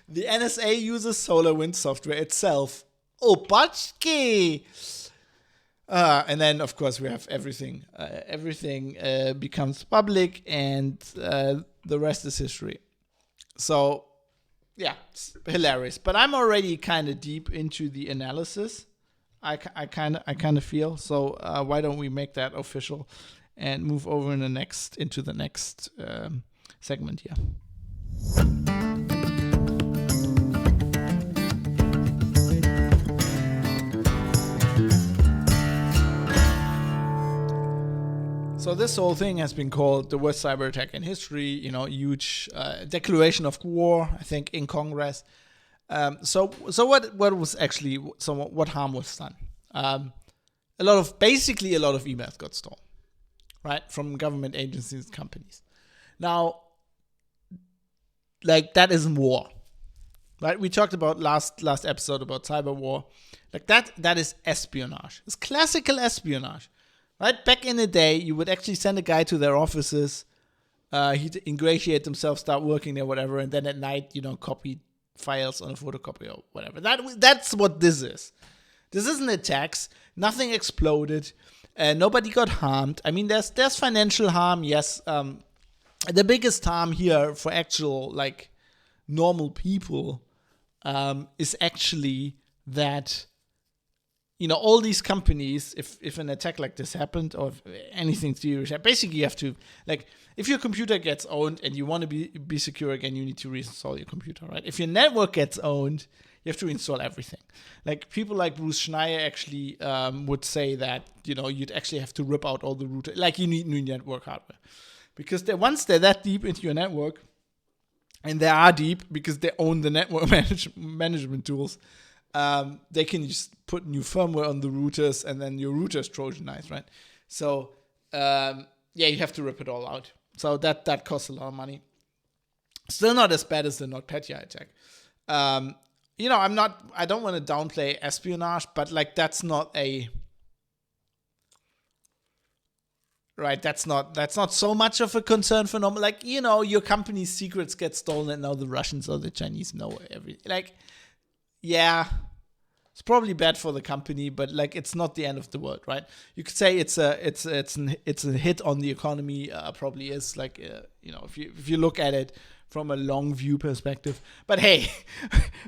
The NSA uses SolarWinds software itself. Opachki! And then, of course, we have everything. Everything becomes public, and the rest is history. So, yeah, it's hilarious. But I'm already kind of deep into the analysis. I kind of feel. So why don't we make that official and move over into the next segment here. So this whole thing has been called the worst cyber attack in history. Huge declaration of war, I think, in Congress. So what was actually what harm was done? A lot of emails got stolen, right, from government agencies and companies. Now, like, that isn't war, right? We talked about last episode about cyber war. Like, that is espionage. It's classical espionage, right? Back in the day, you would actually send a guy to their offices. He'd ingratiate himself, start working there, whatever, and then at night, copy files on a photocopy or whatever. That's what this is. This isn't attacks. Nothing exploded. Nobody got harmed. I mean, there's financial harm, yes. The biggest harm here for actual, like, normal people is actually that, all these companies, if an attack like this happened, or if anything serious, basically you have to, like, if your computer gets owned and you want to be secure again, you need to reinstall your computer, right? If your network gets owned, you have to install everything. Like, people like Bruce Schneier actually would say that, you'd actually have to rip out all the router. Like, you need new network hardware. Because once they're that deep into your network, and they are deep because they own the network management tools, they can just put new firmware on the routers, and then your router's Trojanized, right? So, you have to rip it all out. So that costs a lot of money. Still not as bad as the NotPetya attack. I don't want to downplay espionage, but, like, that's not so much of a concern for normal. Like, your company's secrets get stolen, and now the Russians or the Chinese know everything. Like, yeah, it's probably bad for the company, but, like, it's not the end of the world, right? You could say it's a hit on the economy. Probably is, like, if you look at it from a long view perspective. But hey,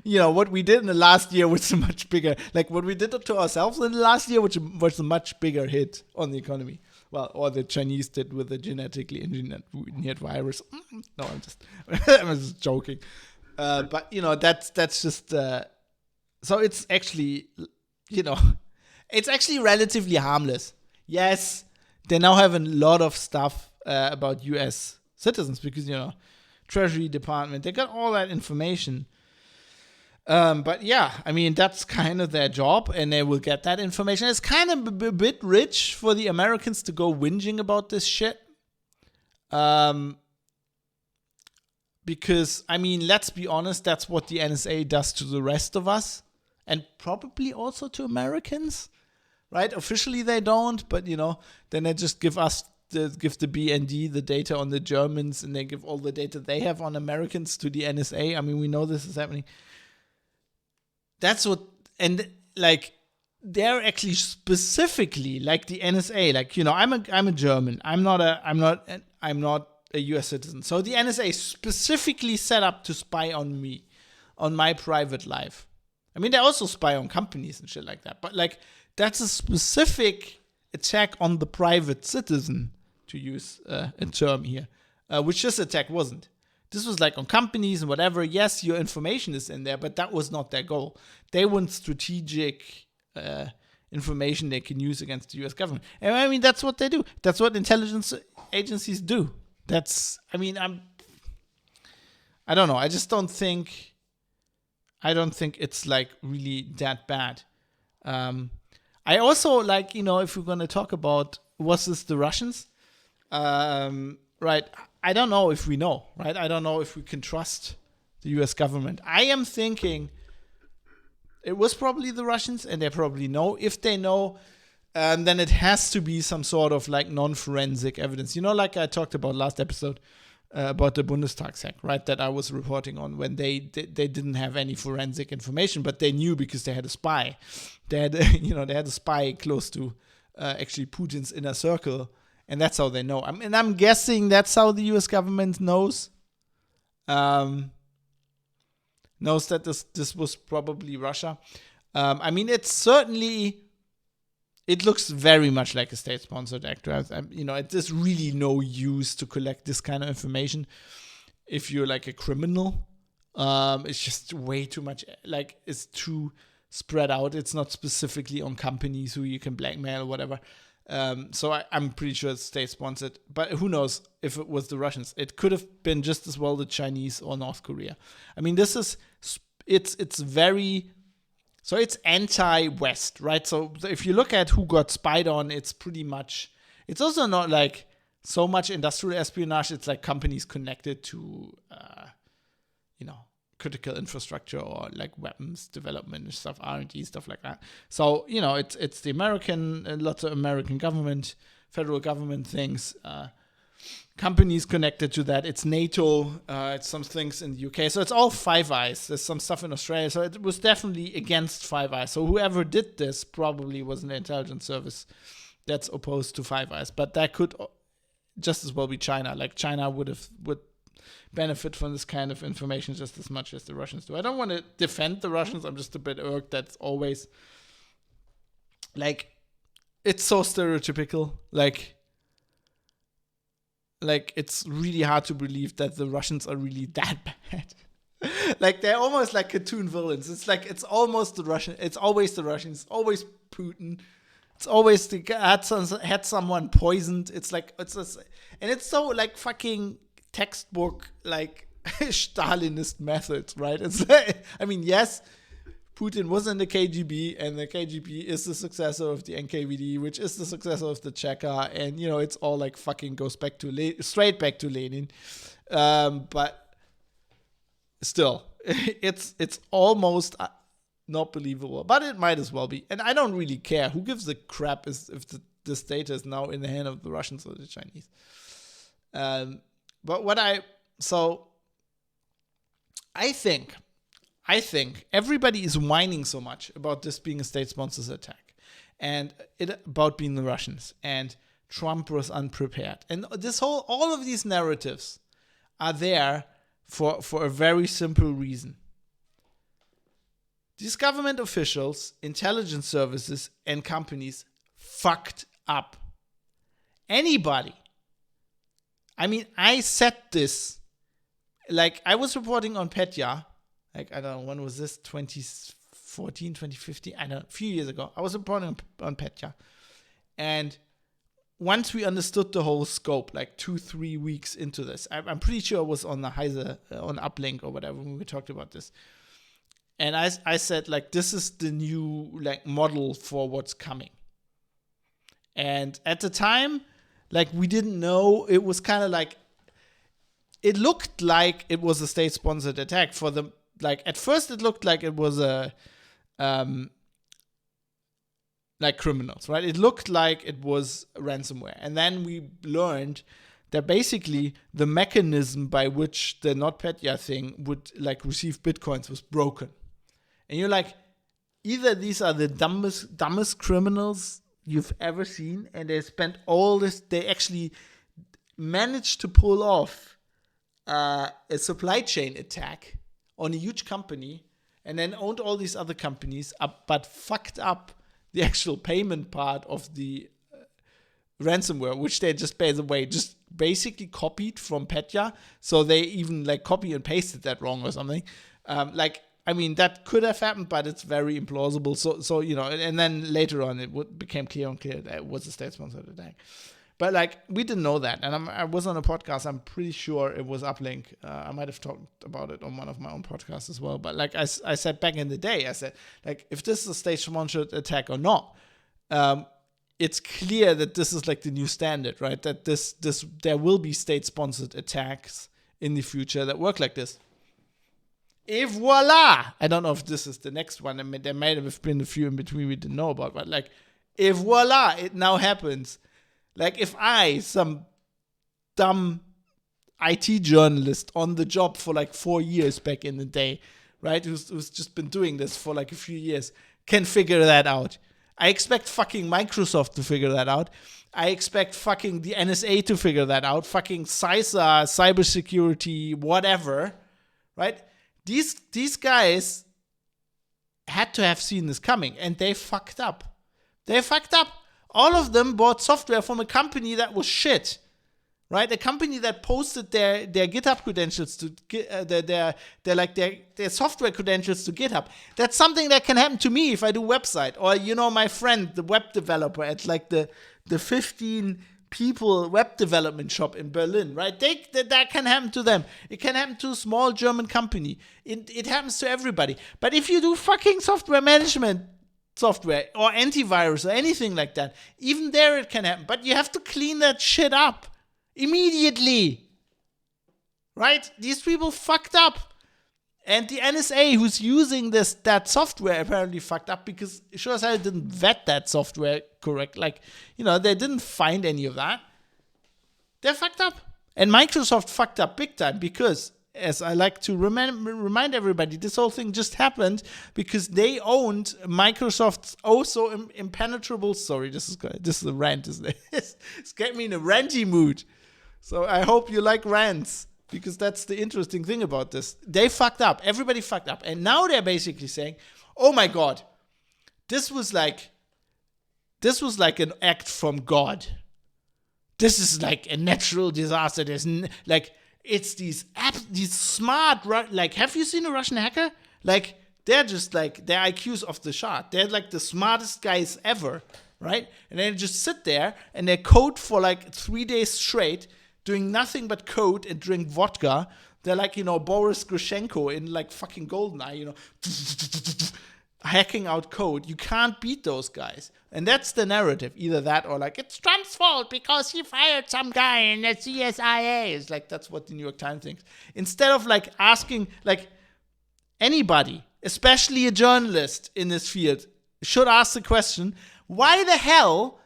what we did in the last year was much bigger. Like, what we did to ourselves in the last year, which was a much bigger hit on the economy. Well, or the Chinese did with the genetically engineered virus. No, I'm just joking. But that's just. So it's actually, it's actually relatively harmless. Yes, they now have a lot of stuff about U.S. citizens because, Treasury Department, they got all that information. But yeah, I mean, that's kind of their job, and they will get that information. It's kind of a bit rich for the Americans to go whinging about this shit. Because, I mean, let's be honest, that's what the NSA does to the rest of us, and probably also to Americans, right? Officially they don't, but, then they just give the BND the data on the Germans, and they give all the data they have on Americans to the NSA. I mean, we know this is happening. That's what, and, like, they're actually specifically, like, the NSA, like, I'm a German. I'm not a US citizen. So the NSA is specifically set up to spy on me, on my private life. I mean, they also spy on companies and shit like that. But, like, that's a specific attack on the private citizen, to use a term here, which this attack wasn't. This was, like, on companies and whatever. Yes, your information is in there, but that was not their goal. They want strategic information they can use against the US government. And I mean, that's what they do. That's what intelligence agencies do. I don't know. I just don't think it's, like, really that bad. I also, like, if we're going to talk about, was this the Russians? Right. I don't know if we know, right? I don't know if we can trust the US government. I am thinking it was probably the Russians, and they probably know. If they know, then it has to be some sort of, like, non-forensic evidence. Like I talked about last episode, about the Bundestag hack, right? That I was reporting on when they didn't have any forensic information, but they knew because they had a spy. They had a spy close to actually Putin's inner circle, and that's how they know. I'm guessing that's how the U.S. government knows that this was probably Russia. It's certainly. It looks very much like a state-sponsored act. There's really no use to collect this kind of information if you're like a criminal. It's just way too much. Like, it's too spread out. It's not specifically on companies who you can blackmail or whatever. So I'm pretty sure it's state-sponsored. But who knows if it was the Russians? It could have been just as well the Chinese or North Korea. It's very... So it's anti-West, right? So if you look at who got spied on, it's pretty much... It's also not like so much industrial espionage. It's like companies connected to, critical infrastructure or like weapons development and stuff, R&D, stuff like that. So, it's the lots of American government, federal government things, companies connected to that. It's NATO. It's some things in the UK. So it's all Five Eyes. There's some stuff in Australia. So it was definitely against Five Eyes. So whoever did this probably was an intelligence service that's opposed to Five Eyes. But that could just as well be China. Like China would benefit from this kind of information just as much as the Russians do. I don't want to defend the Russians. I'm just a bit irked. That's always like, it's so stereotypical. Like it's really hard to believe that the Russians are really that bad. Like, they're almost like cartoon villains. It's like, it's almost the Russian. It's always the Russians. It's always Putin. It's always had someone poisoned. It's like, and it's so like fucking textbook, like Stalinist methods, right? It's like, yes, Putin was in the KGB, and the KGB is the successor of the NKVD, which is the successor of the Cheka, and it's all like fucking goes back to straight back to Lenin, but still, it's almost not believable, but it might as well be, and I don't really care. Who gives a crap if this data is now in the hand of the Russians or the Chinese? But I think everybody is whining so much about this being a state-sponsored attack and about being the Russians, and Trump was unprepared. And all of these narratives are there for a very simple reason. These government officials, intelligence services, and companies fucked up. Anybody. I said this. Like, I was reporting on Petya. Like, I don't know, when was this? 2014, 2015? I don't know, a few years ago. I was reporting on Petya. And once we understood the whole scope, like 2-3 weeks into this, I'm pretty sure it was on the Heise, on Uplink or whatever, when we talked about this. And I said, like, this is the new, like, model for what's coming. And at the time, like, we didn't know. It was kind of like, it looked like it was a state-sponsored attack for the, like, at first it looked like it was like criminals, right? It looked like it was ransomware. And then we learned that basically the mechanism by which the NotPetya thing would, like, receive bitcoins was broken. And you're like, either these are the dumbest criminals you've ever seen, and they spent all this, they actually managed to pull off a supply chain attack on a huge company, and then owned all these other companies, but fucked up the actual payment part of the ransomware, which they just, by the way, just basically copied from Petya. So they even, like, copy and pasted that wrong or something. That could have happened, but it's very implausible. So and then later on it became clear that it was a state-sponsored attack. But, like, we didn't know that. And I was on a podcast. I'm pretty sure it was Uplink. I might have talked about it on one of my own podcasts as well. But, like, I said back in the day, I said, like, if this is a state-sponsored attack or not, it's clear that this is, like, the new standard, right? That there will be state-sponsored attacks in the future that work like this. Et voila! I don't know if this is the next one. There might have been a few in between we didn't know about. But, like, et voila! It now happens. Like, if some dumb IT journalist on the job for like 4 years back in the day, right? Who's just been doing this for like a few years can figure that out. I expect fucking Microsoft to figure that out. I expect fucking the NSA to figure that out. Fucking CISA, cybersecurity, whatever, right? These guys had to have seen this coming, and they fucked up. They fucked up. All of them bought software from a company that was shit, right? A company that posted their GitHub credentials to their software credentials to GitHub. That's something that can happen to me if I do website, or my friend, the web developer at like the 15 people web development shop in Berlin, right? That can happen to them. It can happen to a small German company. It happens to everybody. But if you do fucking software management software or antivirus or anything like that, even there it can happen. But you have to clean that shit up immediately, right? These people fucked up. And the NSA, who's using that software, apparently fucked up because sure as hell didn't vet that software correct. Like, they didn't find any of that. They're fucked up. And Microsoft fucked up big time because, as I like to remind everybody, this whole thing just happened because they owned Microsoft's also impenetrable. Sorry, this is a rant, isn't it? It's getting me in a ranty mood. So I hope you like rants, because that's the interesting thing about this. They fucked up. Everybody fucked up. And now they're basically saying, oh my God, this was like an act from God. This is like a natural disaster. There's it's these smart, like, have you seen a Russian hacker? Like, they're just like, their IQ's off the chart. They're like the smartest guys ever, right? And they just sit there and they code for like 3 days straight, doing nothing but code and drink vodka. They're like, Boris Grushenko in like fucking GoldenEye, hacking out code. You can't beat those guys. And that's the narrative. Either that or like, it's Trump's fault because he fired some guy in the CSIA. It's like, that's what the New York Times thinks. Instead of like asking, like, anybody, especially a journalist in this field, should ask the question, why the hell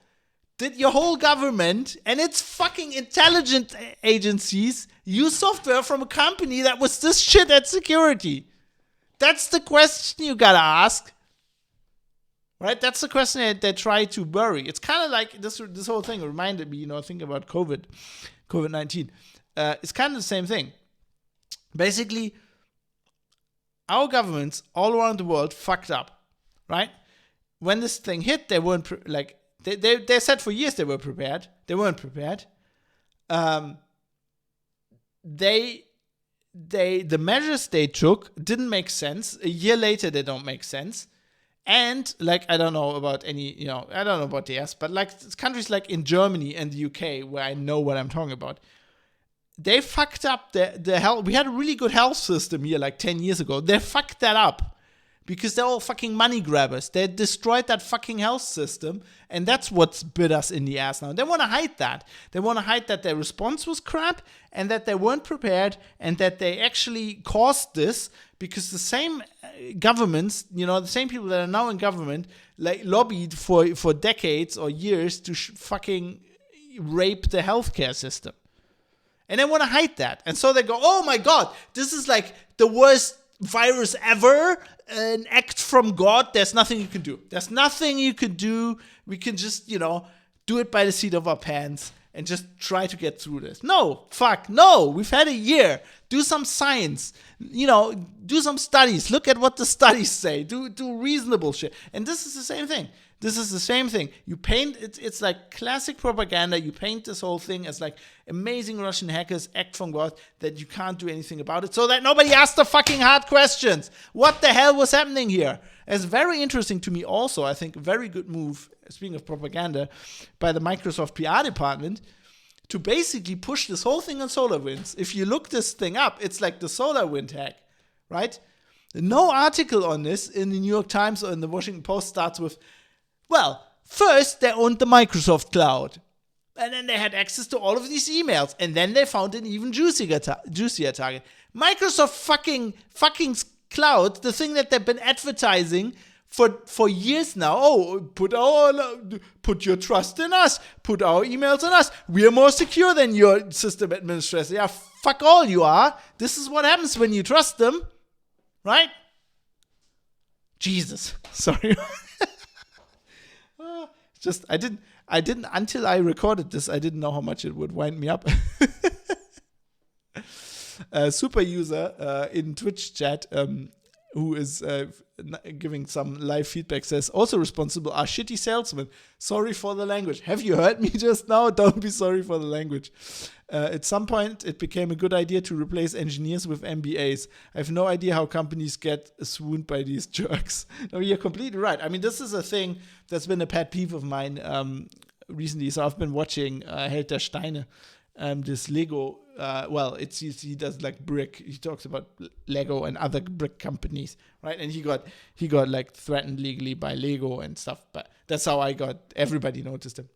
did your whole government and its fucking intelligence agencies use software from a company that was this shit at security? That's the question you gotta ask. Right? That's the question that they try to bury. It's kind of like this whole thing reminded me, thinking about COVID-19. It's kind of the same thing. Basically, our governments all around the world fucked up, right? When this thing hit, they weren't they said for years they were prepared. They weren't prepared. The measures they took didn't make sense. A year later, they don't make sense. And like, I don't know about I don't know about the S, but like countries like in Germany and the UK, where I know what I'm talking about, they fucked up the health. We had a really good health system here like 10 years ago. They fucked that up because they're all fucking money grabbers. They destroyed that fucking health system, and that's what's bit us in the ass now. They want to hide that. They want to hide that their response was crap and that they weren't prepared and that they actually caused this because the same governments, the same people that are now in government, like lobbied for decades or years to fucking rape the healthcare system. And they want to hide that. And so they go, oh my God, this is like the worst virus ever, an act from God. There's nothing you can do. There's nothing you can do. We can just, do it by the seat of our pants and just try to get through this. No, we've had a year. Do some science, do some studies. Look at what the studies say. Do reasonable shit. And this is the same thing. You paint, it's like classic propaganda. You paint this whole thing as like amazing Russian hackers act from God, that you can't do anything about it, so that nobody asks the fucking hard questions. What the hell was happening here? It's very interesting to me also, I think, a very good move, speaking of propaganda, by the Microsoft PR department, to basically push this whole thing on SolarWinds. If you look this thing up, it's like the SolarWind hack, right? No article on this in the New York Times or in the Washington Post starts with, well, first they owned the Microsoft cloud, and then they had access to all of these emails, and then they found an even juicier target. Microsoft fucking cloud, the thing that they've been advertising for years now. Oh, put your trust in us. Put our emails on us. We are more secure than your system administrator. Yeah, fuck all you are. This is what happens when you trust them, right? Jesus, sorry. Just I didn't until I recorded this. I didn't know how much it would wind me up. Super user in Twitch chat. Who is giving some live feedback, says, also responsible are shitty salesmen. Sorry for the language. Have you heard me just now? Don't be sorry for the language. At some point, it became a good idea to replace engineers with MBAs. I have no idea how companies get swooned by these jerks. No, you're completely right. I mean, this is a thing that's been a pet peeve of mine recently. So I've been watching Held der Steine, this Lego. He does like brick. He talks about Lego and other brick companies, right? And he got like threatened legally by Lego and stuff. But that's how everybody noticed him.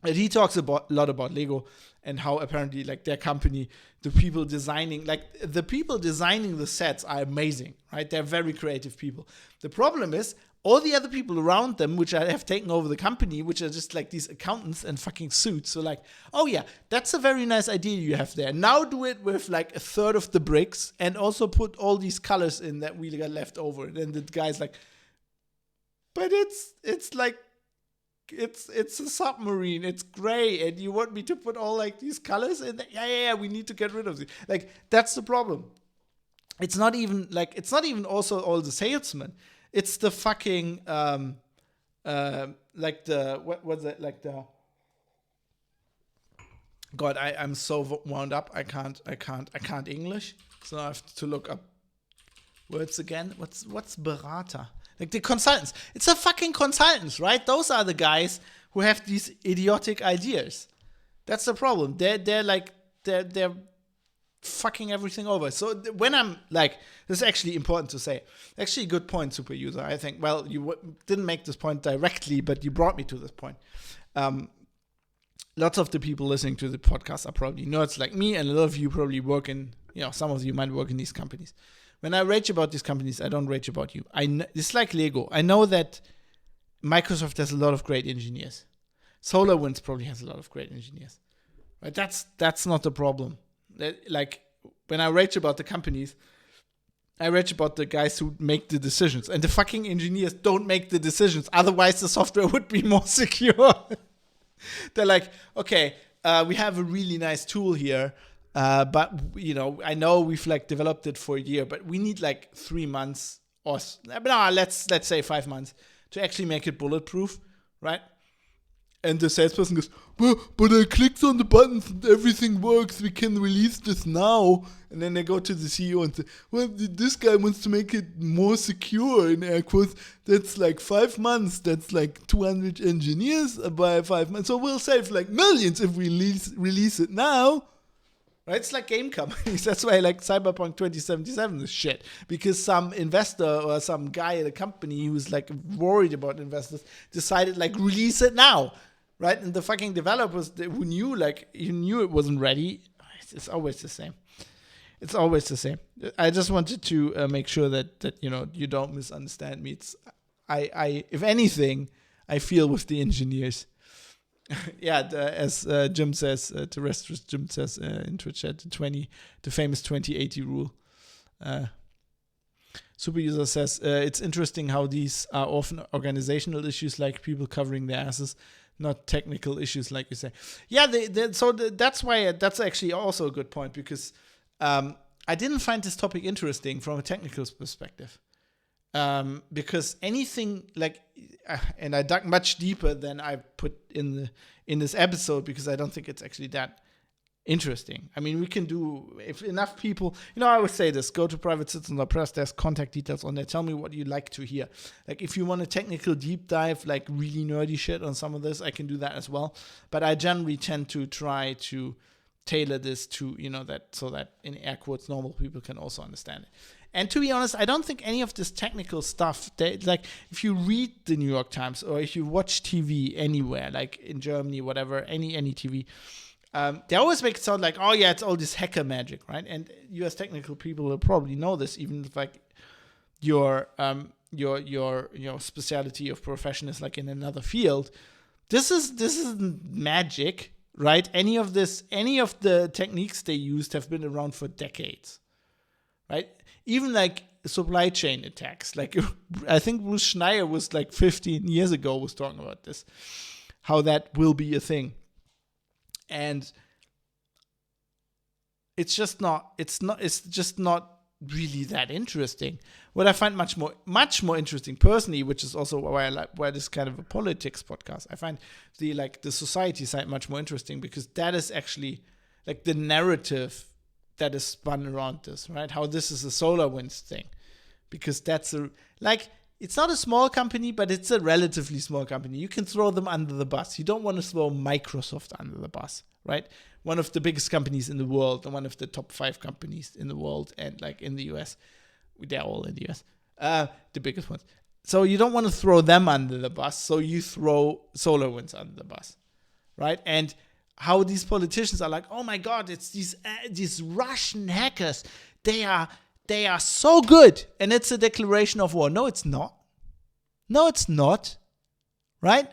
And he talks a lot about Lego and how apparently like their company, the people designing the sets are amazing, right? They're very creative people. The problem is all the other people around them, which have taken over the company, which are just like these accountants and fucking suits. So like, oh yeah, that's a very nice idea you have there. Now do it with like a third of the bricks and also put all these colors in that we got left over. And then the guy's like, but it's like, it's a submarine. It's gray, and you want me to put all like these colors in there? Yeah. We need to get rid of it. Like that's the problem. It's not even also all the salesmen. It's the fucking like the what was it like the God, I'm so wound up. I can't English, so I have to look up words again. What's Berater? Like the consultants. It's the fucking consultants, right? Those are the guys who have these idiotic ideas. That's the problem. They're fucking everything over. So when I'm like, this is actually important to say. Actually, a good point, super user. I think. Well, you didn't make this point directly, but you brought me to this point. Lots of the people listening to the podcast are probably nerds like me, and a lot of you probably work in, some of you might work in these companies. When I rage about these companies, I don't rage about you. It's like Lego. I know that Microsoft has a lot of great engineers. SolarWinds probably has a lot of great engineers. Right? That's not the problem. Like, when I rage about the companies, I rage about the guys who make the decisions. And the fucking engineers don't make the decisions. Otherwise, the software would be more secure. They're like, okay, we have a really nice tool here. But, I know we've like developed it for a year, but we need like 3 months or let's say 5 months to actually make it bulletproof, right? And the salesperson goes, but I clicked on the buttons and everything works. We can release this now. And then they go to the CEO and say, well, this guy wants to make it more secure, in air quotes. That's like 5 months. That's like 200 engineers by 5 months. So we'll save like millions if we release it now. Right? It's like game companies. That's why like Cyberpunk 2077 is shit. Because some investor or some guy at a company who's like worried about investors decided like release it now. Right? And the fucking developers who knew it wasn't ready. It's always the same. It's always the same. I just wanted to make sure that you don't misunderstand me. I if anything, I feel with the engineers. Yeah, as Jim says, terrestrial Jim says in Twitch chat, the famous 2080 rule. Super user says it's interesting how these are often organizational issues, like people covering their asses, not technical issues, like you say. Yeah, that's why that's actually also a good point, because I didn't find this topic interesting from a technical perspective. Because anything like, and I dug much deeper than I put in this episode, because I don't think it's actually that interesting. I mean, we can do, if enough people, I always say this, go to privatecitizen.press, there's contact details on there. Tell me what you like to hear. Like if you want a technical deep dive, like really nerdy shit on some of this, I can do that as well. But I generally tend to try to tailor this to, so that in air quotes, normal people can also understand it. And to be honest, I don't think any of this technical stuff, like if you read the New York Times or if you watch TV anywhere, like in Germany, whatever, any TV, they always make it sound like, oh yeah, it's all this hacker magic, right? And US technical people will probably know this, even if like your your specialty of profession is like in another field. This isn't magic, right? Any of the techniques they used have been around for decades, right? Even like supply chain attacks. Like I think Bruce Schneier was like 15 years ago was talking about this, how that will be a thing. And it's just not really that interesting. What I find much more interesting personally, which is also why this is kind of a politics podcast, I find the society side much more interesting, because that is actually like the narrative that is spun around this, right? How this is a SolarWinds thing, because that's it's not a small company, but it's a relatively small company. You can throw them under the bus. You don't want to throw Microsoft under the bus, right? One of the biggest companies in the world, and one of the top 5 companies in the world, and like in the US, they're all in the US, the biggest ones. So you don't want to throw them under the bus, so you throw SolarWinds under the bus, right? And how these politicians are like, oh my God, it's these Russian hackers. They are so good, and it's a declaration of war. No, it's not. No, it's not, right?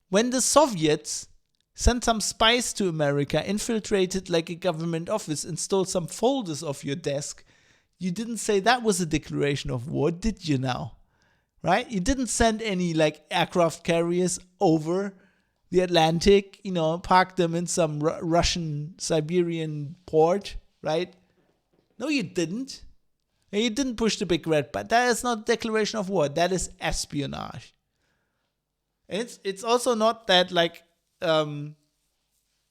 When the Soviets sent some spies to America, infiltrated like a government office, and stole some folders off your desk, you didn't say that was a declaration of war, did you now? Right? You didn't send any like aircraft carriers over the Atlantic, park them in some Russian Siberian port, right? No, you didn't. And you didn't push the big red button. That is not a declaration of war. That is espionage. And it's also not that like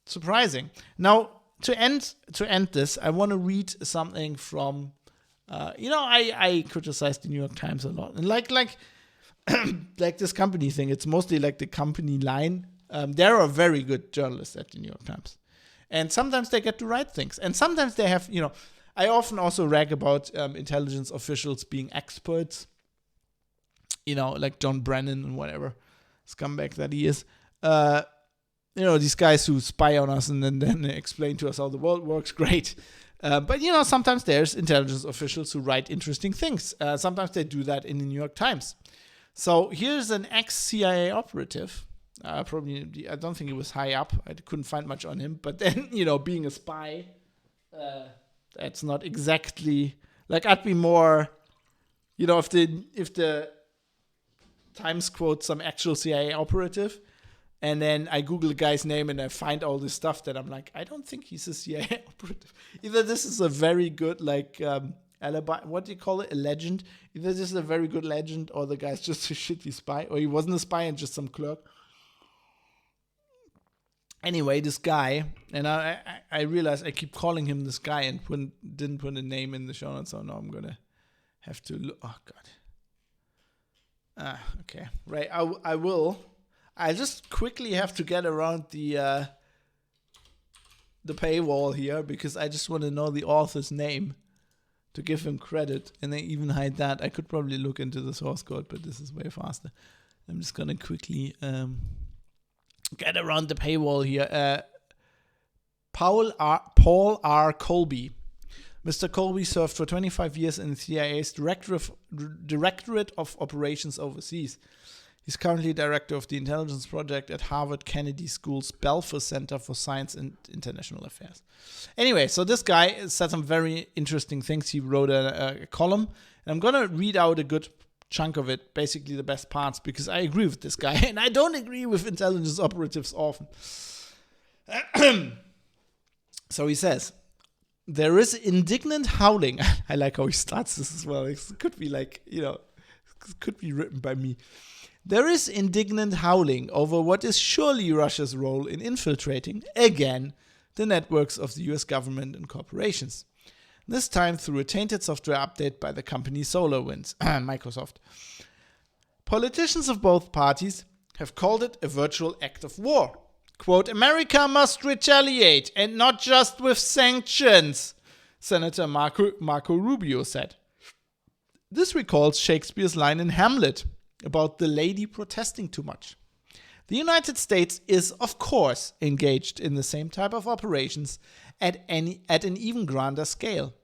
surprising. Now, to end this, I want to read something from I criticize the New York Times a lot, and like like this company thing. It's mostly like the company line. There are very good journalists at the New York Times, and sometimes they get to write things, and sometimes they have I often also rag about intelligence officials being experts, like John Brennan and whatever scumbag that he is. These guys who spy on us and then explain to us how the world works, great. But sometimes there's intelligence officials who write interesting things. Sometimes they do that in the New York Times. So here's an ex-CIA operative. Probably, I don't think he was high up. I couldn't find much on him. But then, being a spy, that's not exactly like I'd be more, if the Times quotes some actual CIA operative, and then I Google the guy's name and I find all this stuff that I'm like, I don't think he's a CIA operative. Either this is a very good alibi, what do you call it, a legend? Either this is a very good legend, or the guy's just a shitty spy, or he wasn't a spy and just some clerk. Anyway, this guy, and I realized I keep calling him this guy and didn't put a name in the show notes, so now I'm gonna have to look. Oh God. Okay, right. I will. I just quickly have to get around the paywall here, because I just want to know the author's name to give him credit, and they even hide that. I could probably look into the source code, but this is way faster. I'm just gonna quickly get around the paywall here. Paul R. Colby. Mr. Colby served for 25 years in the CIA's Directorate of Operations Overseas. He's currently director of the intelligence project at Harvard Kennedy School's Belfer Center for Science and International Affairs. Anyway, so this guy said some very interesting things. He wrote a column, and I'm going to read out a good chunk of it, basically the best parts, because I agree with this guy, and I don't agree with intelligence operatives often. So he says, there is indignant howling. I like how he starts this as well. It could be like, it could be written by me. There is indignant howling over what is surely Russia's role in infiltrating, again, the networks of the US government and corporations. This time through a tainted software update by the company SolarWinds, Microsoft. Politicians of both parties have called it a virtual act of war. Quote, America must retaliate, and not just with sanctions, Senator Marco Rubio said. This recalls Shakespeare's line in Hamlet about the lady protesting too much. The United States is, of course, engaged in the same type of operations at an even grander scale.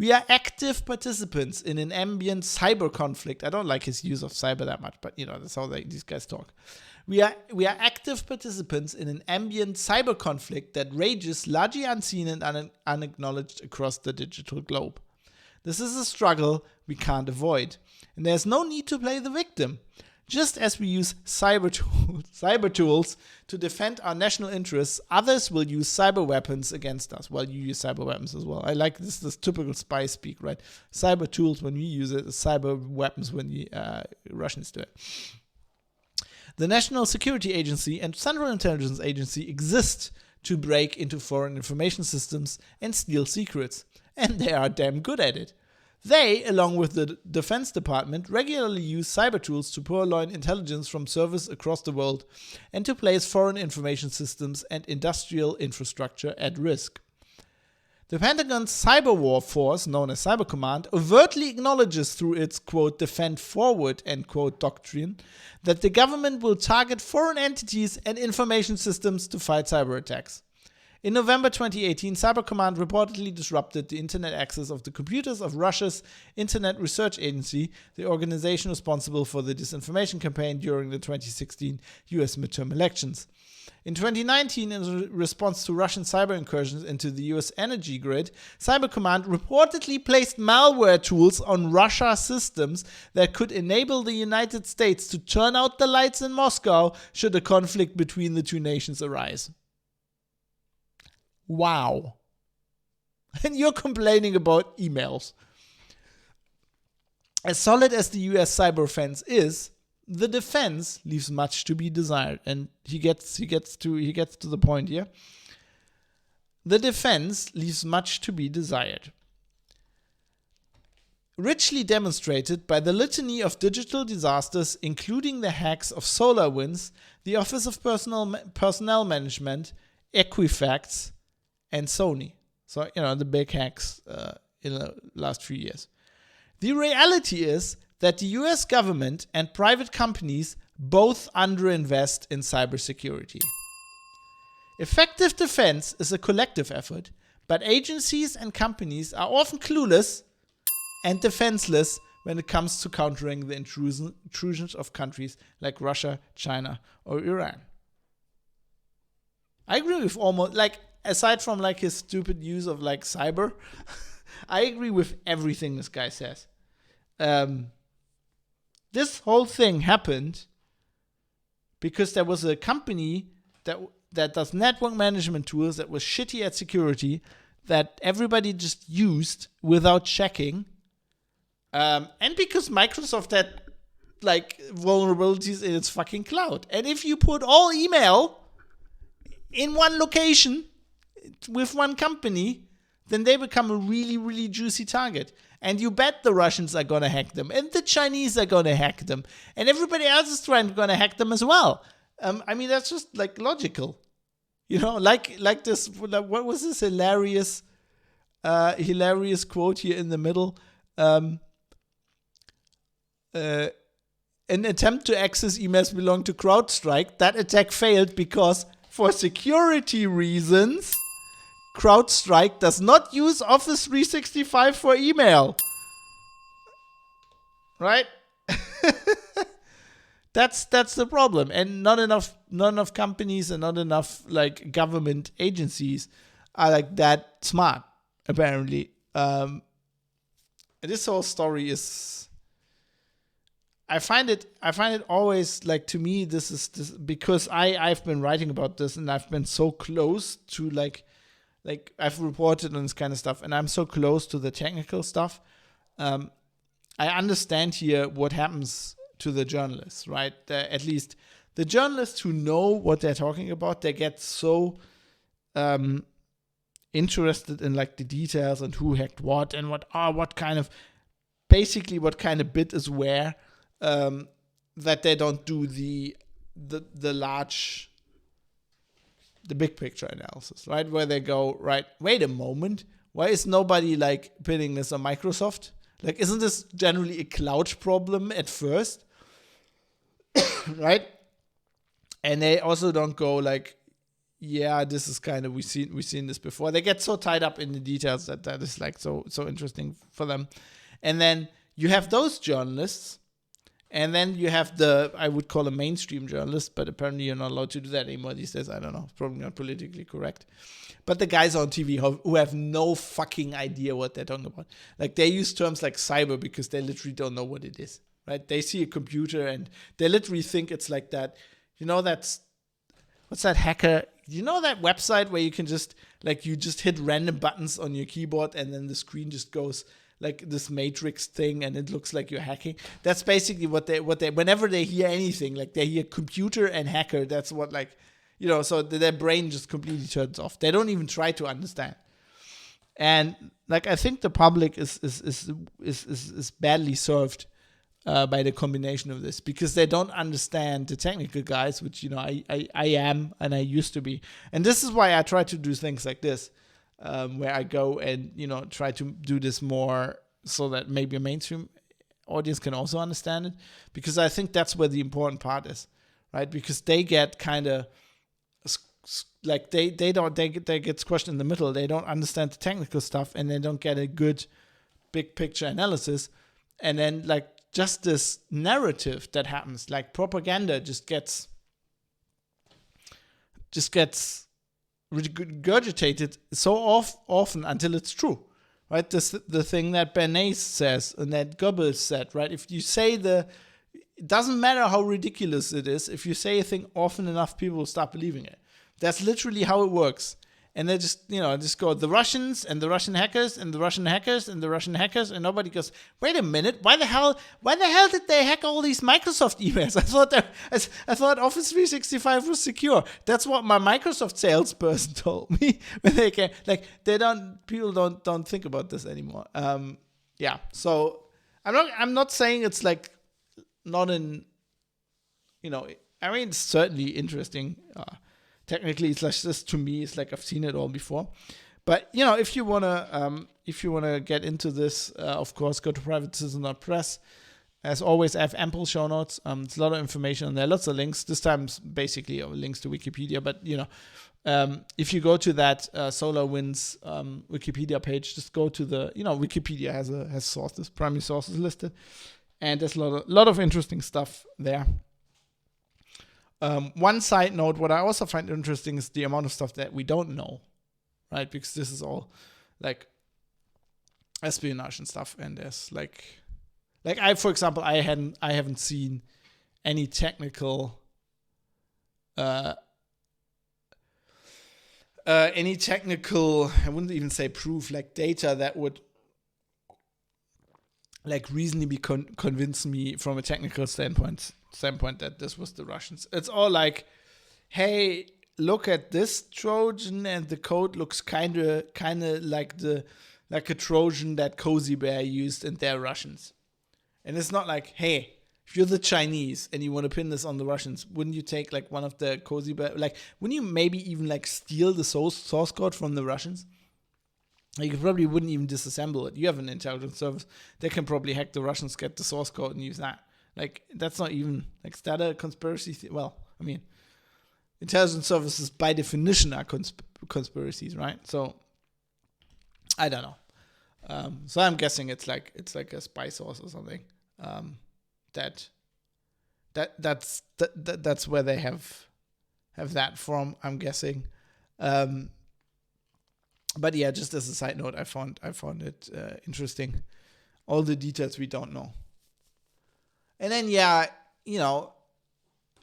We are active participants in an ambient cyber conflict. I don't like his use of cyber that much, but that's how these guys talk. We are active participants in an ambient cyber conflict that rages largely unseen and unacknowledged across the digital globe. This is a struggle we can't avoid, and there's no need to play the victim. Just as we use cyber tools to defend our national interests, others will use cyber weapons against us. Well, you use cyber weapons as well. I like this typical spy speak, right? Cyber tools when we use it, cyber weapons when the Russians do it. The National Security Agency and Central Intelligence Agency exist to break into foreign information systems and steal secrets, and they are damn good at it. They, along with the Defense Department, regularly use cyber tools to purloin intelligence from servers across the world and to place foreign information systems and industrial infrastructure at risk. The Pentagon's cyber war force, known as Cyber Command, overtly acknowledges through its, quote, defend forward, end quote, doctrine, that the government will target foreign entities and information systems to fight cyber attacks. In November 2018, Cyber Command reportedly disrupted the internet access of the computers of Russia's Internet Research Agency, the organization responsible for the disinformation campaign during the 2016 US midterm elections. In 2019, in response to Russian cyber incursions into the US energy grid, Cyber Command reportedly placed malware tools on Russia systems that could enable the United States to turn out the lights in Moscow should a conflict between the two nations arise. Wow. And you're complaining about emails. As solid as the US cyber offense is, the defense leaves much to be desired. And he gets to the point here. The defense leaves much to be desired. Richly demonstrated by the litany of digital disasters, including the hacks of SolarWinds, the Office of Personnel Management, Equifax, and Sony. So, the big hacks in the last few years. The reality is that the US government and private companies both underinvest in cybersecurity. Effective defense is a collective effort, but agencies and companies are often clueless and defenseless when it comes to countering the intrusions of countries like Russia, China, or Iran. I agree with almost, aside from his stupid use of cyber, I agree with everything this guy says. This whole thing happened because there was a company that does network management tools that was shitty at security that everybody just used without checking. And because Microsoft had vulnerabilities in its fucking cloud. And if you put all email in one location with one company, then they become a really, really juicy target. And you bet the Russians are going to hack them. And the Chinese are going to hack them. And everybody else is going to hack them as well. That's just logical. Like this, what was this hilarious quote here in the middle? An attempt to access emails belonged to CrowdStrike. That attack failed because, for security reasons, CrowdStrike does not use Office 365 for email. Right? That's the problem. And not enough companies and not enough government agencies are that smart, apparently. This whole story is, I find it always to me, this is because I've been writing about this and I've been so close to I've reported on this kind of stuff, and I'm so close to the technical stuff. I understand here what happens to the journalists, right? At least the journalists who know what they're talking about, they get so interested in the details and who hacked what and what kind of bit is where, that they don't do the big picture analysis, right? Where they go, right, wait a moment, why is nobody pinning this on Microsoft? Isn't this generally a cloud problem at first? Right? And they also don't go yeah, this is kind of we've seen this before. They get so tied up in the details that is like so interesting for them. And then you have those journalists, and then you have the, I would call them mainstream journalists, but apparently you're not allowed to do that anymore these days. I don't know. It's probably not politically correct. But the guys on TV who have no fucking idea what they're talking about. Like, they use terms like cyber because they literally don't know what it is, right? They see a computer and they literally think it's like that. You know, what's that hacker? You know that website where you can just, like, you just hit random buttons on your keyboard and then the screen just goes like this matrix thing and it looks like you're hacking? That's basically what they whenever they hear anything, like they hear computer and hacker, that's what, like, you know, so their brain just completely turns off. They don't even try to understand. And like, I think the public is badly served by the combination of this, because they don't understand the technical guys, which, you know, I am and I used to be. And this is why I try to do things like this, where I go and, you know, try to do this more so that maybe a mainstream audience can also understand it, because I think that's where the important part is, right? Because they get kind of like they get squashed in the middle. They don't understand the technical stuff and they don't get a good big picture analysis. And then, like, just this narrative that happens, like propaganda just gets regurgitated so often until it's true, right? The thing that Bernays says and that Goebbels said, right? If you say it doesn't matter how ridiculous it is, if you say a thing often enough, people will start believing it. That's literally how it works. And they just, you know, just go the Russians and the Russian hackers and the Russian hackers and the Russian hackers, and nobody goes, wait a minute, why the hell did they hack all these Microsoft emails? I thought Office 365 was secure. That's what my Microsoft salesperson told me when they came. Like, people don't think about this anymore. Yeah. So I'm not saying it's like not in, you know, I mean, it's certainly interesting. Technically, it's like this, to me, it's like I've seen it all before. But, you know, if you wanna get into this, of course, go to privatecitizen.press. As always, I have ample show notes. There's a lot of information on there, lots of links. This time, basically links to Wikipedia. But, you know, if you go to that SolarWinds Wikipedia page, just go to the, you know, Wikipedia has sources, primary sources listed, and there's a lot of interesting stuff there. One side note, what I also find interesting is the amount of stuff that we don't know, right? Because this is all like espionage and stuff, and there's like I, for example, I haven't seen any technical I wouldn't even say proof, like data that would like reasonably convince me from a technical standpoint that this was the Russians. It's all like, hey, look at this Trojan and the code looks kind of like a Trojan that Cozy Bear used and they're Russians. And it's not like, hey, if you're the Chinese and you want to pin this on the Russians, wouldn't you take like one of the Cozy Bear, like, wouldn't you maybe even like steal the source code from the Russians? You probably wouldn't even disassemble it. You have an intelligence service. They can probably hack the Russians, get the source code, and use that. Like, that's not even, like, is that a conspiracy? Well, I mean, intelligence services by definition are conspiracies, right? So, I don't know. So I'm guessing it's like a spy source or something. That's where they have that from, I'm guessing. But yeah, just as a side note, I found it interesting. All the details we don't know. And then, yeah, you know,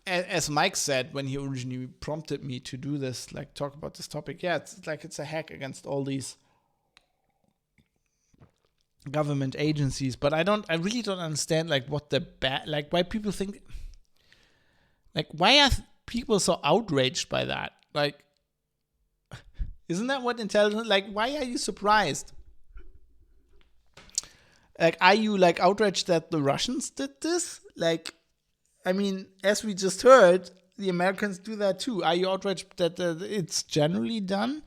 as Mike said when he originally prompted me to do this, like talk about this topic, yeah, it's a hack against all these government agencies. But I really don't understand like what why people think, like, why are people so outraged by that? Like, isn't that what intelligence, like, why are you surprised? Like, are you like outraged that the Russians did this? Like, I mean, as we just heard, the Americans do that too. Are you outraged that it's generally done?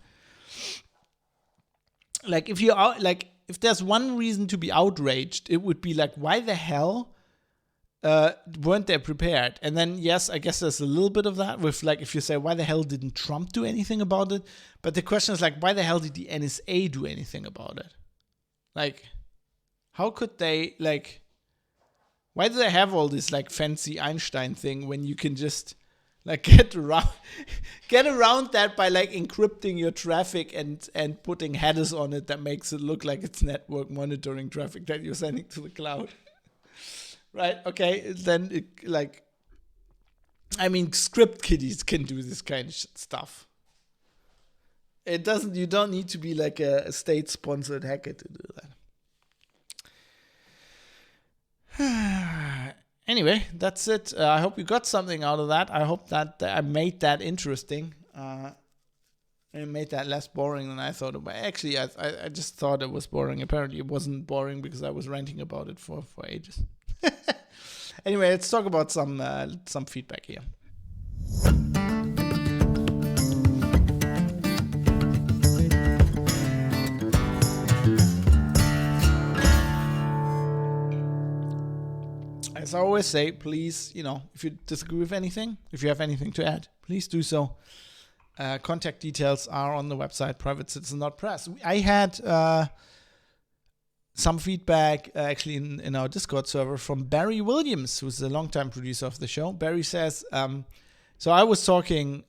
Like, if there's one reason to be outraged, it would be like, why the hell weren't they prepared? And then, yes, I guess there's a little bit of that with, like, if you say, why the hell didn't Trump do anything about it? But the question is, like, why the hell did the NSA do anything about it? Like, how could they, like, why do they have all this, like, fancy Einstein thing when you can just, like, get around that by, like, encrypting your traffic and putting headers on it that makes it look like it's network monitoring traffic that you're sending to the cloud? Right? Okay. Then, script kiddies can do this kind of stuff. You don't need to be like a state-sponsored hacker to do that. Anyway, that's it. I hope you got something out of that. I hope that I made that interesting. And made that less boring than I thought. But actually, I just thought it was boring. Apparently, it wasn't boring because I was ranting about it for ages. Anyway, let's talk about some feedback here. As I always say, please, if you disagree with anything, if you have anything to add, please do so. Contact details are on the website, privatecitizen.press. I had some feedback actually in our Discord server from Barry Williams, who's a longtime producer of the show. Barry says, so I was talking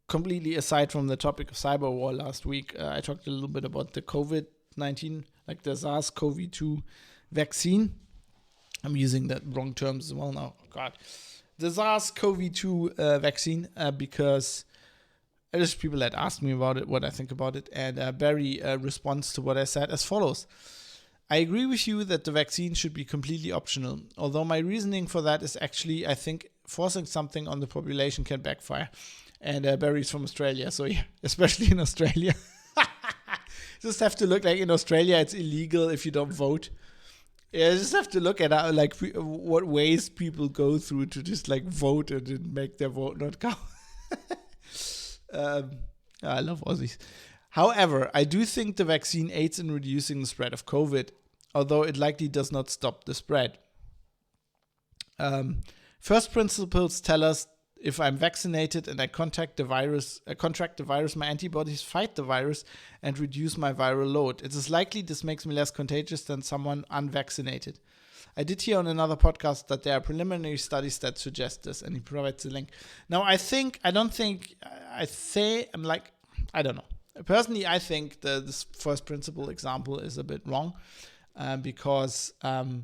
completely aside from the topic of cyber war last week. I talked a little bit about the COVID-19, like the SARS-CoV-2 vaccine. I'm using that wrong terms as well now. Oh, God. The SARS-CoV-2 vaccine, because there's people that asked me about it, what I think about it, and Barry responds to what I said as follows. I agree with you that the vaccine should be completely optional, although my reasoning for that is actually, I think, forcing something on the population can backfire. And Barry's from Australia, so yeah, especially in Australia. Just have to look, like in Australia, it's illegal if you don't vote. Yeah, just have to look at what ways people go through to just like vote and make their vote not count. I love Aussies. However, I do think the vaccine aids in reducing the spread of COVID, although it likely does not stop the spread. First principles tell us if I'm vaccinated and I contract the virus, my antibodies fight the virus and reduce my viral load. It is likely this makes me less contagious than someone unvaccinated. I did hear on another podcast that there are preliminary studies that suggest this, and he provides the link. Now, I don't know. Personally, I think this first principle example is a bit wrong because as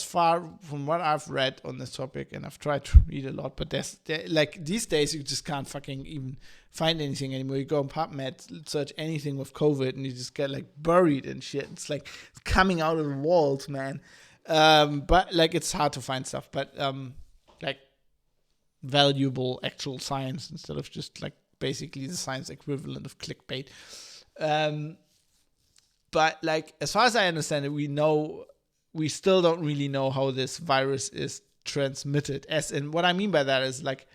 far from what I've read on this topic, and I've tried to read a lot, but these days you just can't fucking even find anything anymore. You go on PubMed, search anything with COVID, and you just get like buried in shit. It's like coming out of the walls, man. But like it's hard to find stuff, but like valuable actual science instead of just like basically the science equivalent of clickbait. But like as far as I understand it, we still don't really know how this virus is transmitted. And what I mean by that is like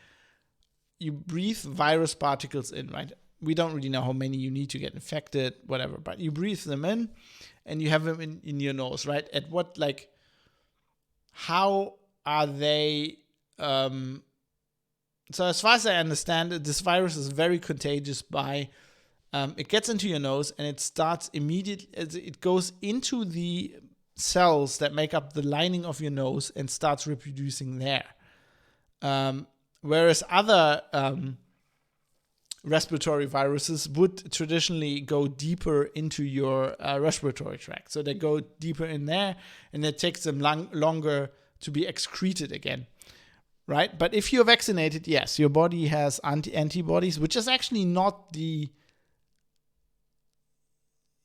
you breathe virus particles in, right? We don't really know how many you need to get infected, whatever, but you breathe them in and you have them in your nose, right? At what, like, how are they, so as far as I understand it, this virus is very contagious by, it gets into your nose and it starts immediately, it goes into the cells that make up the lining of your nose and starts reproducing there. Whereas other respiratory viruses would traditionally go deeper into your respiratory tract. So they go deeper in there and it takes them longer to be excreted again. Right? But if you're vaccinated, yes, your body has antibodies, which is actually not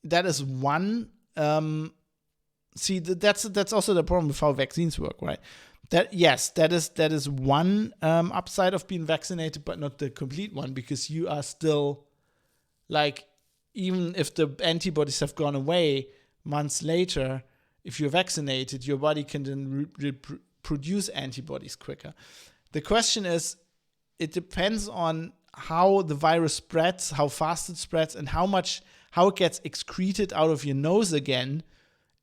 that is one, that's also the problem with how vaccines work, right? That is one upside of being vaccinated, but not the complete one, because you are still, like, even if the antibodies have gone away months later, if you're vaccinated, your body can then produce antibodies quicker. The question is, it depends on how the virus spreads, how fast it spreads, and how it gets excreted out of your nose again,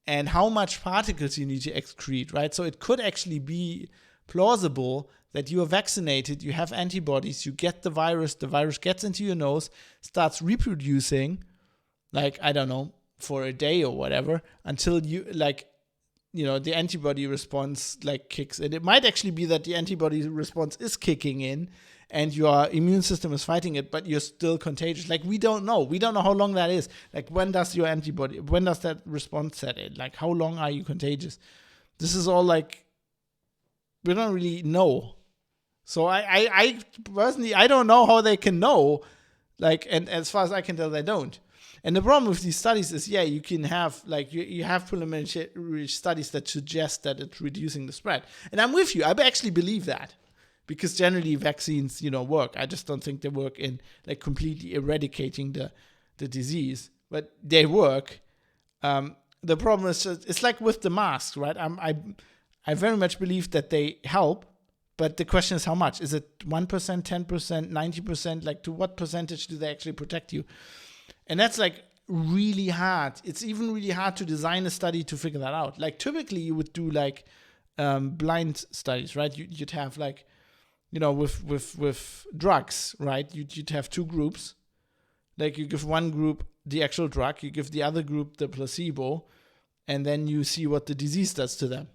and how much particles you need to excrete, right? So it could actually be plausible that you are vaccinated, you have antibodies, you get the virus gets into your nose, starts reproducing, like, I don't know, for a day or whatever, until you, like, you know, the antibody response, like, kicks in. It might actually be that the antibody response is kicking in and your immune system is fighting it, but you're still contagious. Like, we don't know. We don't know how long that is. Like, when does that response set in? Like, how long are you contagious? This is all, like, we don't really know. So I personally, I don't know how they can know. Like, and as far as I can tell, they don't. And the problem with these studies is, yeah, you can have, like, you have preliminary studies that suggest that it's reducing the spread. And I'm with you. I actually believe that. Because generally vaccines, you know, work. I just don't think they work in, like, completely eradicating the disease. But they work. The problem is just, it's like with the masks, right? I very much believe that they help. But the question is how much? Is it 1%, 10%, 90%? Like, to what percentage do they actually protect you? And that's, like, really hard. It's even really hard to design a study to figure that out. Like, typically you would do, like, blind studies, right? You'd have, like, you know, with drugs, right? You'd have two groups. Like, you give one group the actual drug, you give the other group the placebo, and then you see what the disease does to them.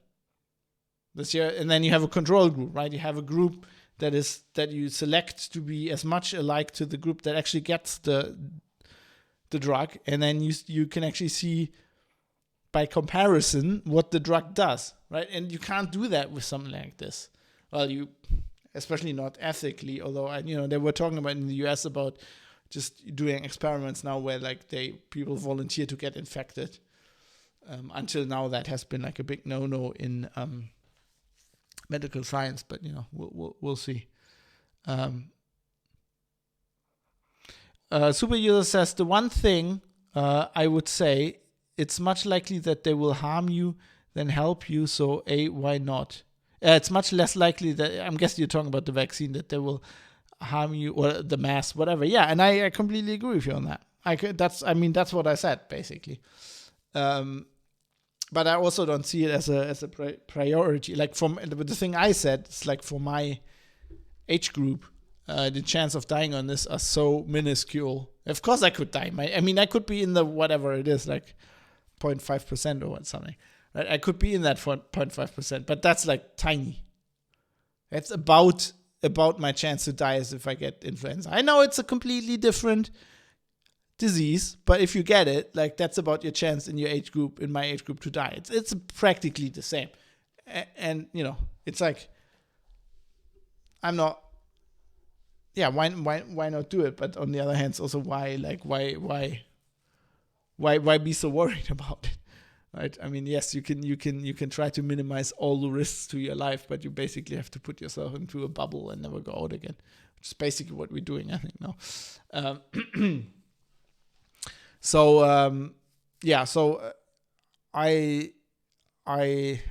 And then you have a control group, right? You have a group that you select to be as much alike to the group that actually gets the drug, and then you can actually see by comparison what the drug does, right? And you can't do that with something like this. Well, especially not ethically, although they were talking about in the US about just doing experiments now where, like, people volunteer to get infected. Until now, that has been, like, a big no-no in medical science, but we'll see. Super user says, the one thing I would say, it's much likely that they will harm you than help you, so why not? It's much less likely that, I'm guessing you're talking about the vaccine, that they will harm you, or the mask, whatever. Yeah, and I completely agree with you on that. That's what I said, basically. But I also don't see it as a priority. Like, from the thing I said, it's like, for my age group, the chance of dying on this are so minuscule. Of course I could die. I could be in the whatever it is, like 0.5% or something. Right? I could be in that 0.5%, but that's, like, tiny. That's about my chance to die as if I get influenza. I know it's a completely different disease, but if you get it, like, that's about your chance in your age group, in my age group, to die. It's practically the same. And it's like, I'm not, yeah, why not do it? But on the other hand, it's also why be so worried about it? Right? I mean, yes, you can try to minimize all the risks to your life, but you basically have to put yourself into a bubble and never go out again, which is basically what we're doing, I think, now.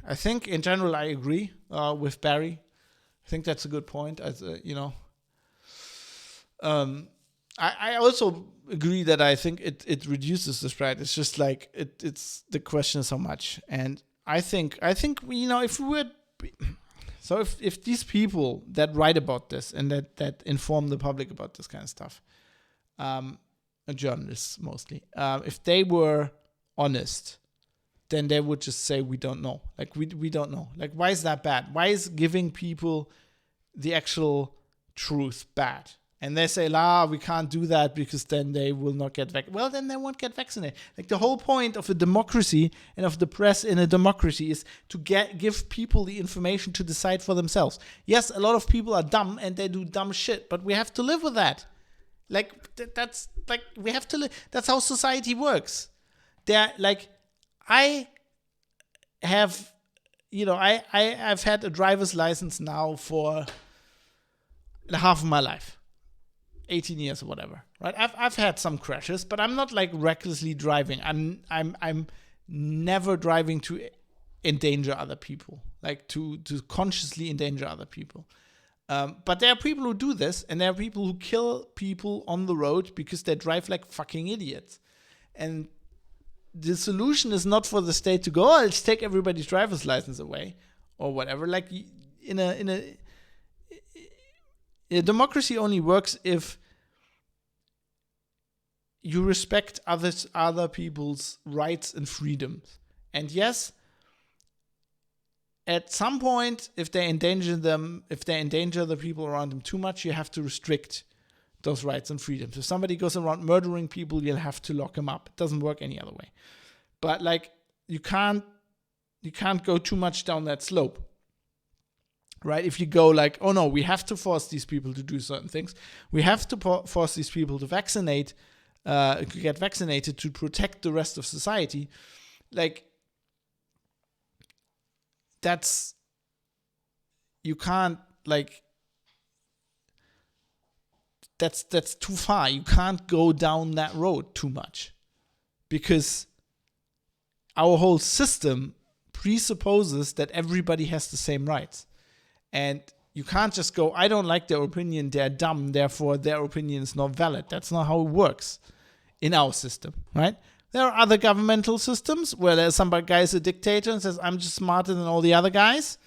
I think in general I agree with Barry. I think that's a good point. I also agree that I think it reduces the spread. It's just like it's the question is how much. And I think if we were, so if these people that write about this and that inform the public about this kind of stuff, journalists mostly, if they were honest, then they would just say, we don't know. Like, we don't know. Like, why is that bad? Why is giving people the actual truth bad? And they say, we can't do that because then they will not get vaccinated. Well, then they won't get vaccinated. Like, the whole point of a democracy and of the press in a democracy is to give people the information to decide for themselves. Yes, a lot of people are dumb and they do dumb shit, but we have to live with that. Like, that's, like, we have to live. That's how society works. I have, I've had a driver's license now for half of my life. 18 years or whatever, right? I've had some crashes, but I'm not, like, recklessly driving. I'm never driving to endanger other people, like to consciously endanger other people. But there are people who do this, and there are people who kill people on the road because they drive like fucking idiots. And the solution is not for the state to go, oh, let's take everybody's driver's license away or whatever. Like in a democracy only works if you respect other people's rights and freedoms. And yes, at some point, if they endanger the people around them too much, you have to restrict those rights and freedoms. If somebody goes around murdering people, you'll have to lock him up. It doesn't work any other way. But like you can't go too much down that slope. Right? If you go like, oh no, we have to force these people to do certain things. We have to force these people to get vaccinated to protect the rest of society. Like, you can't, like, that's too far. You can't go down that road too much, because our whole system presupposes that everybody has the same rights. And you can't just go, I don't like their opinion, they're dumb, therefore their opinion is not valid. That's not how it works in our system, right? There are other governmental systems where there's some guy's a dictator and says, I'm just smarter than all the other guys,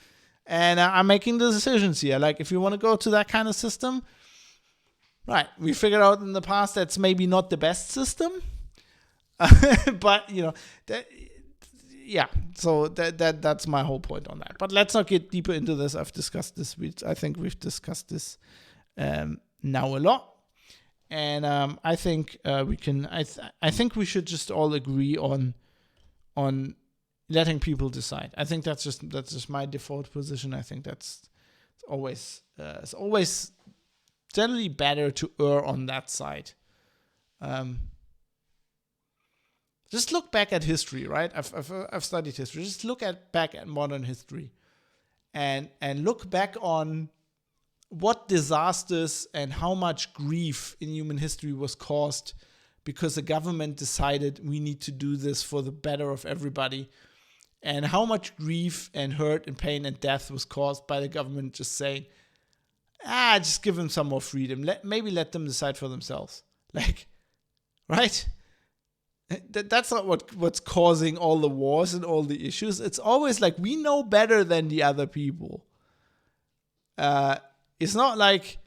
and I'm making the decisions here. Like, if you want to go to that kind of system, right, we figured out in the past that's maybe not the best system, but, so that's my whole point on that. But let's not get deeper into this. I've discussed this. I think we've discussed this now a lot. And I think we can. I think we should just all agree on letting people decide. I think that's just my default position. I think it's always generally better to err on that side. Just look back at history, right? I've studied history. Just look back at modern history, and look back on what disasters and how much grief in human history was caused because the government decided we need to do this for the better of everybody, and how much grief and hurt and pain and death was caused by the government just saying, just give them some more freedom. Maybe let them decide for themselves. Like, right? That's not what's causing all the wars and all the issues. It's always like, we know better than the other people. It's not like,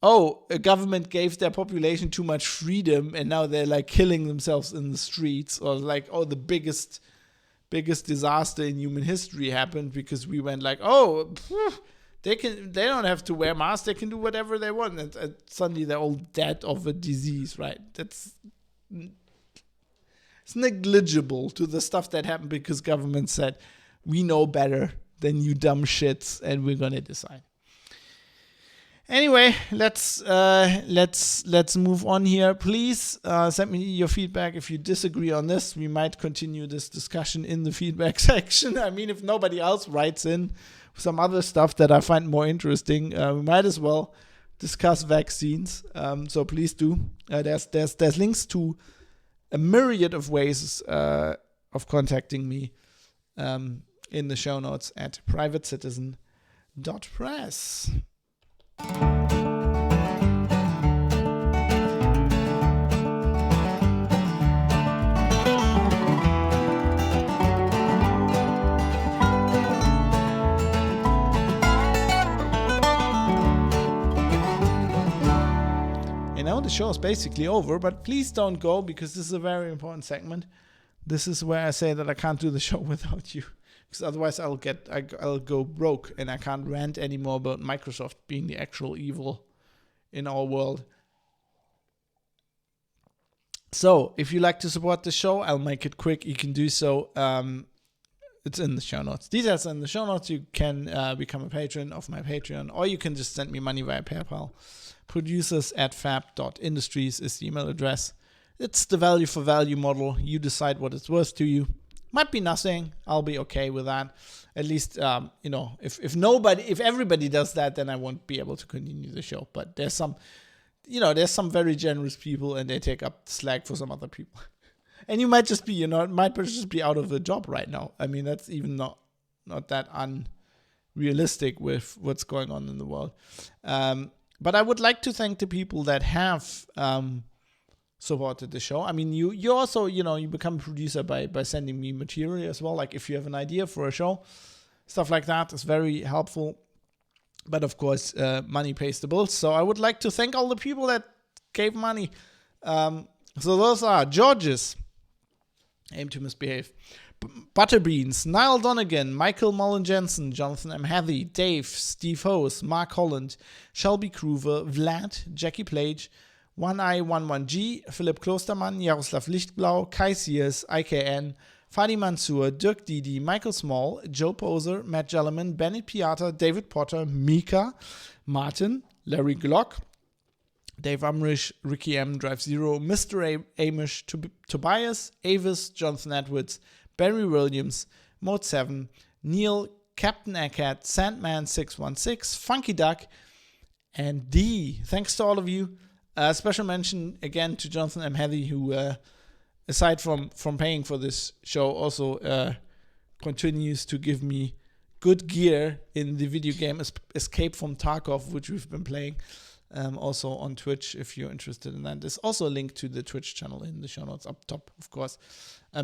a government gave their population too much freedom and now they're like killing themselves in the streets, or like, the biggest disaster in human history happened because we went like, they don't have to wear masks, they can do whatever they want, and suddenly they're all dead of a disease, right? It's negligible to the stuff that happened because government said, we know better than you dumb shits and we're gonna decide. Anyway, let's move on here. Please send me your feedback if you disagree on this. We might continue this discussion in the feedback section. I mean, if nobody else writes in some other stuff that I find more interesting, we might as well discuss vaccines. So please do. There's links to a myriad of ways of contacting me in the show notes at privatecitizen.press. The show is basically over, but please don't go, because this is a very important segment. This is where I say that I can't do the show without you, because otherwise I'll go broke and I can't rant anymore about Microsoft being the actual evil in our world. So if you like to support the show, I'll make it quick. You can do so. It's in the show notes. Details in the show notes. You can become a patron of my Patreon, or you can just send me money via PayPal. producers@fab.industries is the email address. It's the value for value model. You decide what it's worth to you. Might be nothing. I'll be okay with that. At least, if everybody does that, then I won't be able to continue the show. But there's some very generous people, and they take up the slack for some other people. And you might just be, out of a job right now. I mean, that's even not that unrealistic with what's going on in the world. But I would like to thank the people that have supported the show. I mean, you also, you become a producer by sending me material as well. Like if you have an idea for a show, stuff like that is very helpful. But of course, money pays the bills. So I would like to thank all the people that gave money. So those are Georges, Aim to Misbehave, Butterbeans, Niall Donegan, Michael Mullen Jensen, Jonathan M. Hathy, Dave, Steve Hose, Mark Holland, Shelby Kruver, Vlad, Jackie Plage, 1i11G, Philipp Klostermann, Jaroslav Lichtblau, Kai Sears, IKN, Fadi Mansour, Dirk Didi, Michael Small, Joe Poser, Matt Jellerman, Bennett Piata, David Potter, Mika, Martin, Larry Glock, Dave Umrich, Ricky M, Drive Zero, Mr. Amish, Tobias, Avis, Jonathan Edwards, Barry Williams, Mode 7, Neil, Captain Eckhat, Sandman616, Funky Duck, and D. Thanks to all of you. Special mention again to Jonathan M. Hathy, who, aside from paying for this show, also continues to give me good gear in the video game Escape from Tarkov, which we've been playing. Also on Twitch, if you're interested in that. There's also a link to the Twitch channel in the show notes up top, of course.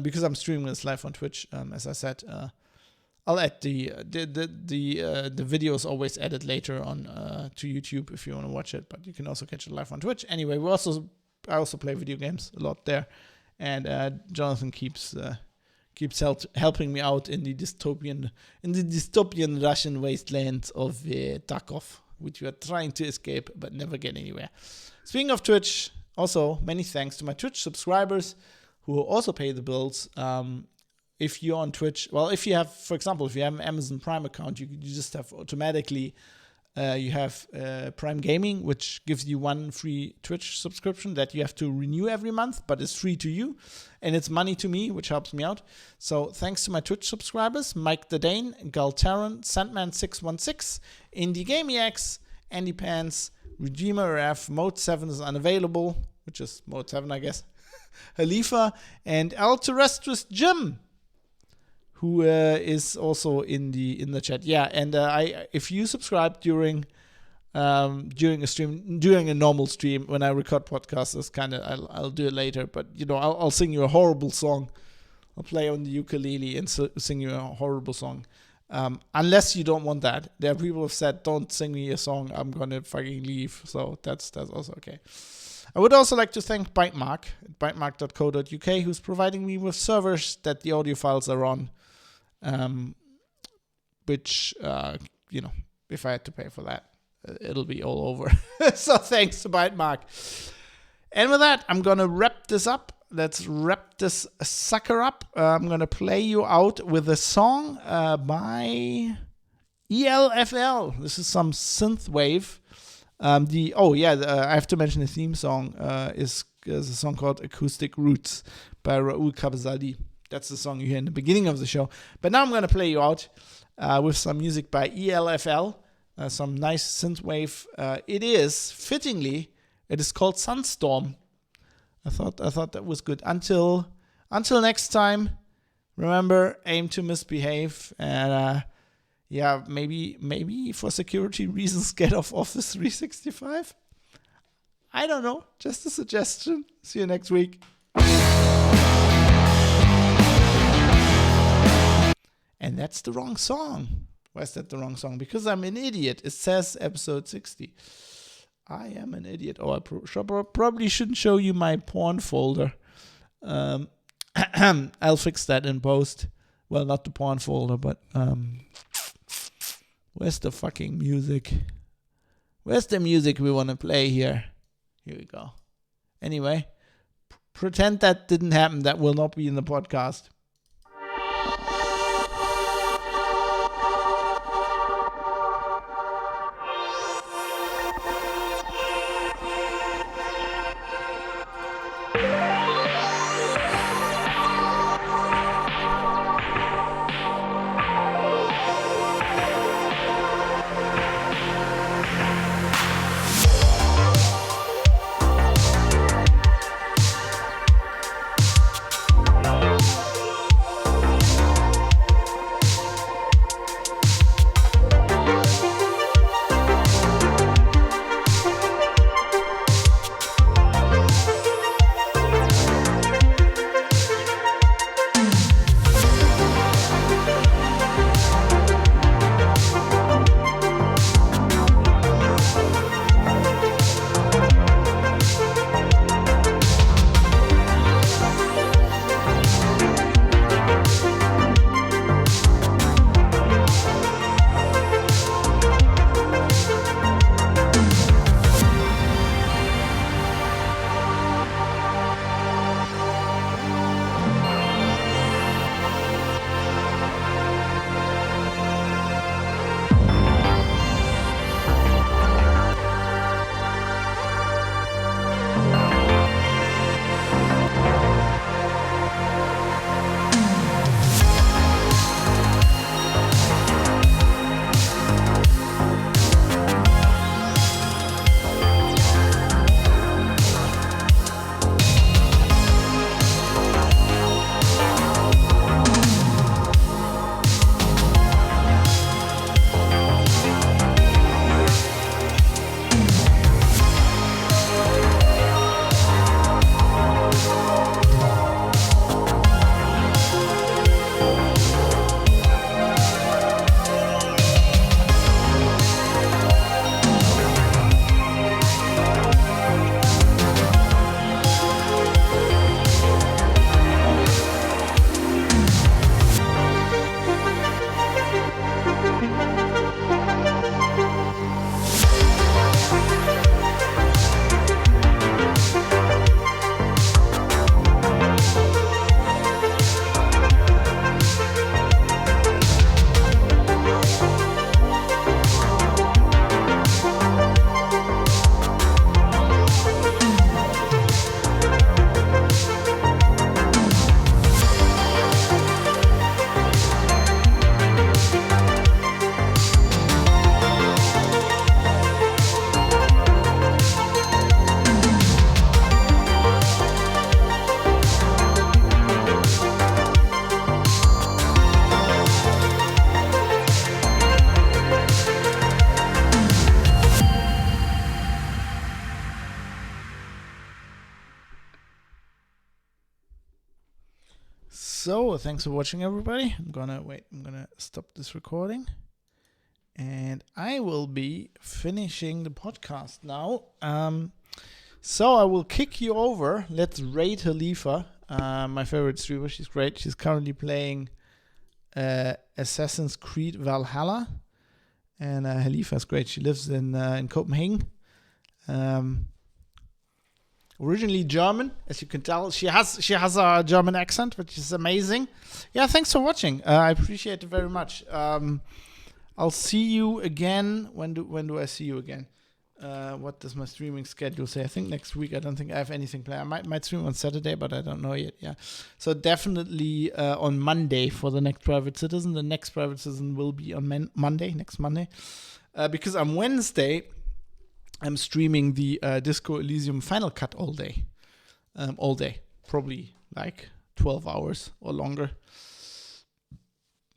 Because I'm streaming this live on Twitch, as I said, I'll add the video is always added later on to YouTube if you want to watch it, but you can also catch it live on Twitch. Anyway, I also play video games a lot there, and Jonathan keeps helping me out in the dystopian Russian wasteland of Tarkov, which we are trying to escape but never get anywhere. Speaking of Twitch, also many thanks to my Twitch subscribers who also pay the bills. If you're on Twitch, well, if you have, for example, if you have an Amazon Prime account, you just have automatically, you have Prime Gaming, which gives you one free Twitch subscription that you have to renew every month, but it's free to you, and it's money to me, which helps me out. So thanks to my Twitch subscribers, Mike the Dane, Galtaran, Sandman616, Indie GameX, Andy Pants, Redeemer RF, Mode 7 is unavailable, which is Mode 7, I guess, Halifa, and El Terrestrius Jim, who is also in the chat. Yeah, and if you subscribe during a normal stream, when I record podcasts, it's kind of I'll do it later. But I'll sing you a horrible song. I'll play on the ukulele and sing you a horrible song. Unless you don't want that. There are people who have said, "Don't sing me a song. I'm gonna fucking leave." So that's also okay. I would also like to thank Bytemark at bytemark.co.uk, who's providing me with servers that the audio files are on. Which, if I had to pay for that, it'll be all over. So thanks to Bytemark. And with that, I'm going to wrap this up. Let's wrap this sucker up. I'm going to play you out with a song by ELFL. This is some synthwave. I have to mention the theme song is a song called Acoustic Roots by Raoul Kabazali. That's the song you hear in the beginning of the show. But now I'm going to play you out with some music by ELFL, some nice synthwave. It is called Sunstorm. I thought that was good. Until next time, remember, aim to misbehave, and maybe for security reasons, get off Office 365. I don't know, just a suggestion. See you next week. And that's the wrong song. Why is that the wrong song? Because I'm an idiot. It says episode 60. I am an idiot. Oh, I probably shouldn't show you my porn folder. I'll fix that in post. Well, not the porn folder, but where's the fucking music? Where's the music we want to play here? Here we go. Anyway, pretend that didn't happen. That will not be in the podcast. So thanks for watching, everybody. I'm gonna stop this recording, and I will be finishing the podcast now. So I will kick you over. Let's rate Halifa, my favorite streamer. She's great. She's currently playing Assassin's Creed Valhalla, and Halifa's great. She lives in Copenhagen. Originally German, as you can tell. She has a German accent, which is amazing. Yeah, thanks for watching. I appreciate it very much. I'll see you again. When do I see you again? What does my streaming schedule say? I think next week. I don't think I have anything planned. I might stream on Saturday, but I don't know yet. Yeah, so definitely on Monday for the next Private Citizen. The next Private Citizen will be on Monday, next Monday, because on Wednesday I'm streaming the Disco Elysium Final Cut all day, probably like 12 hours or longer.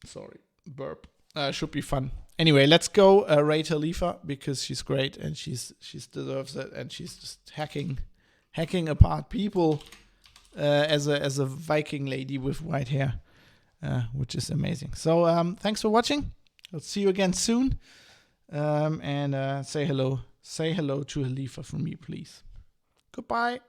Sorry, burp. Should be fun. Anyway, let's go rate Halifa, because she's great and she's deserves it, and she's just hacking apart people as a Viking lady with white hair, which is amazing. So thanks for watching. I'll see you again soon, and say hello. Say hello to Halifa from me, please. Goodbye.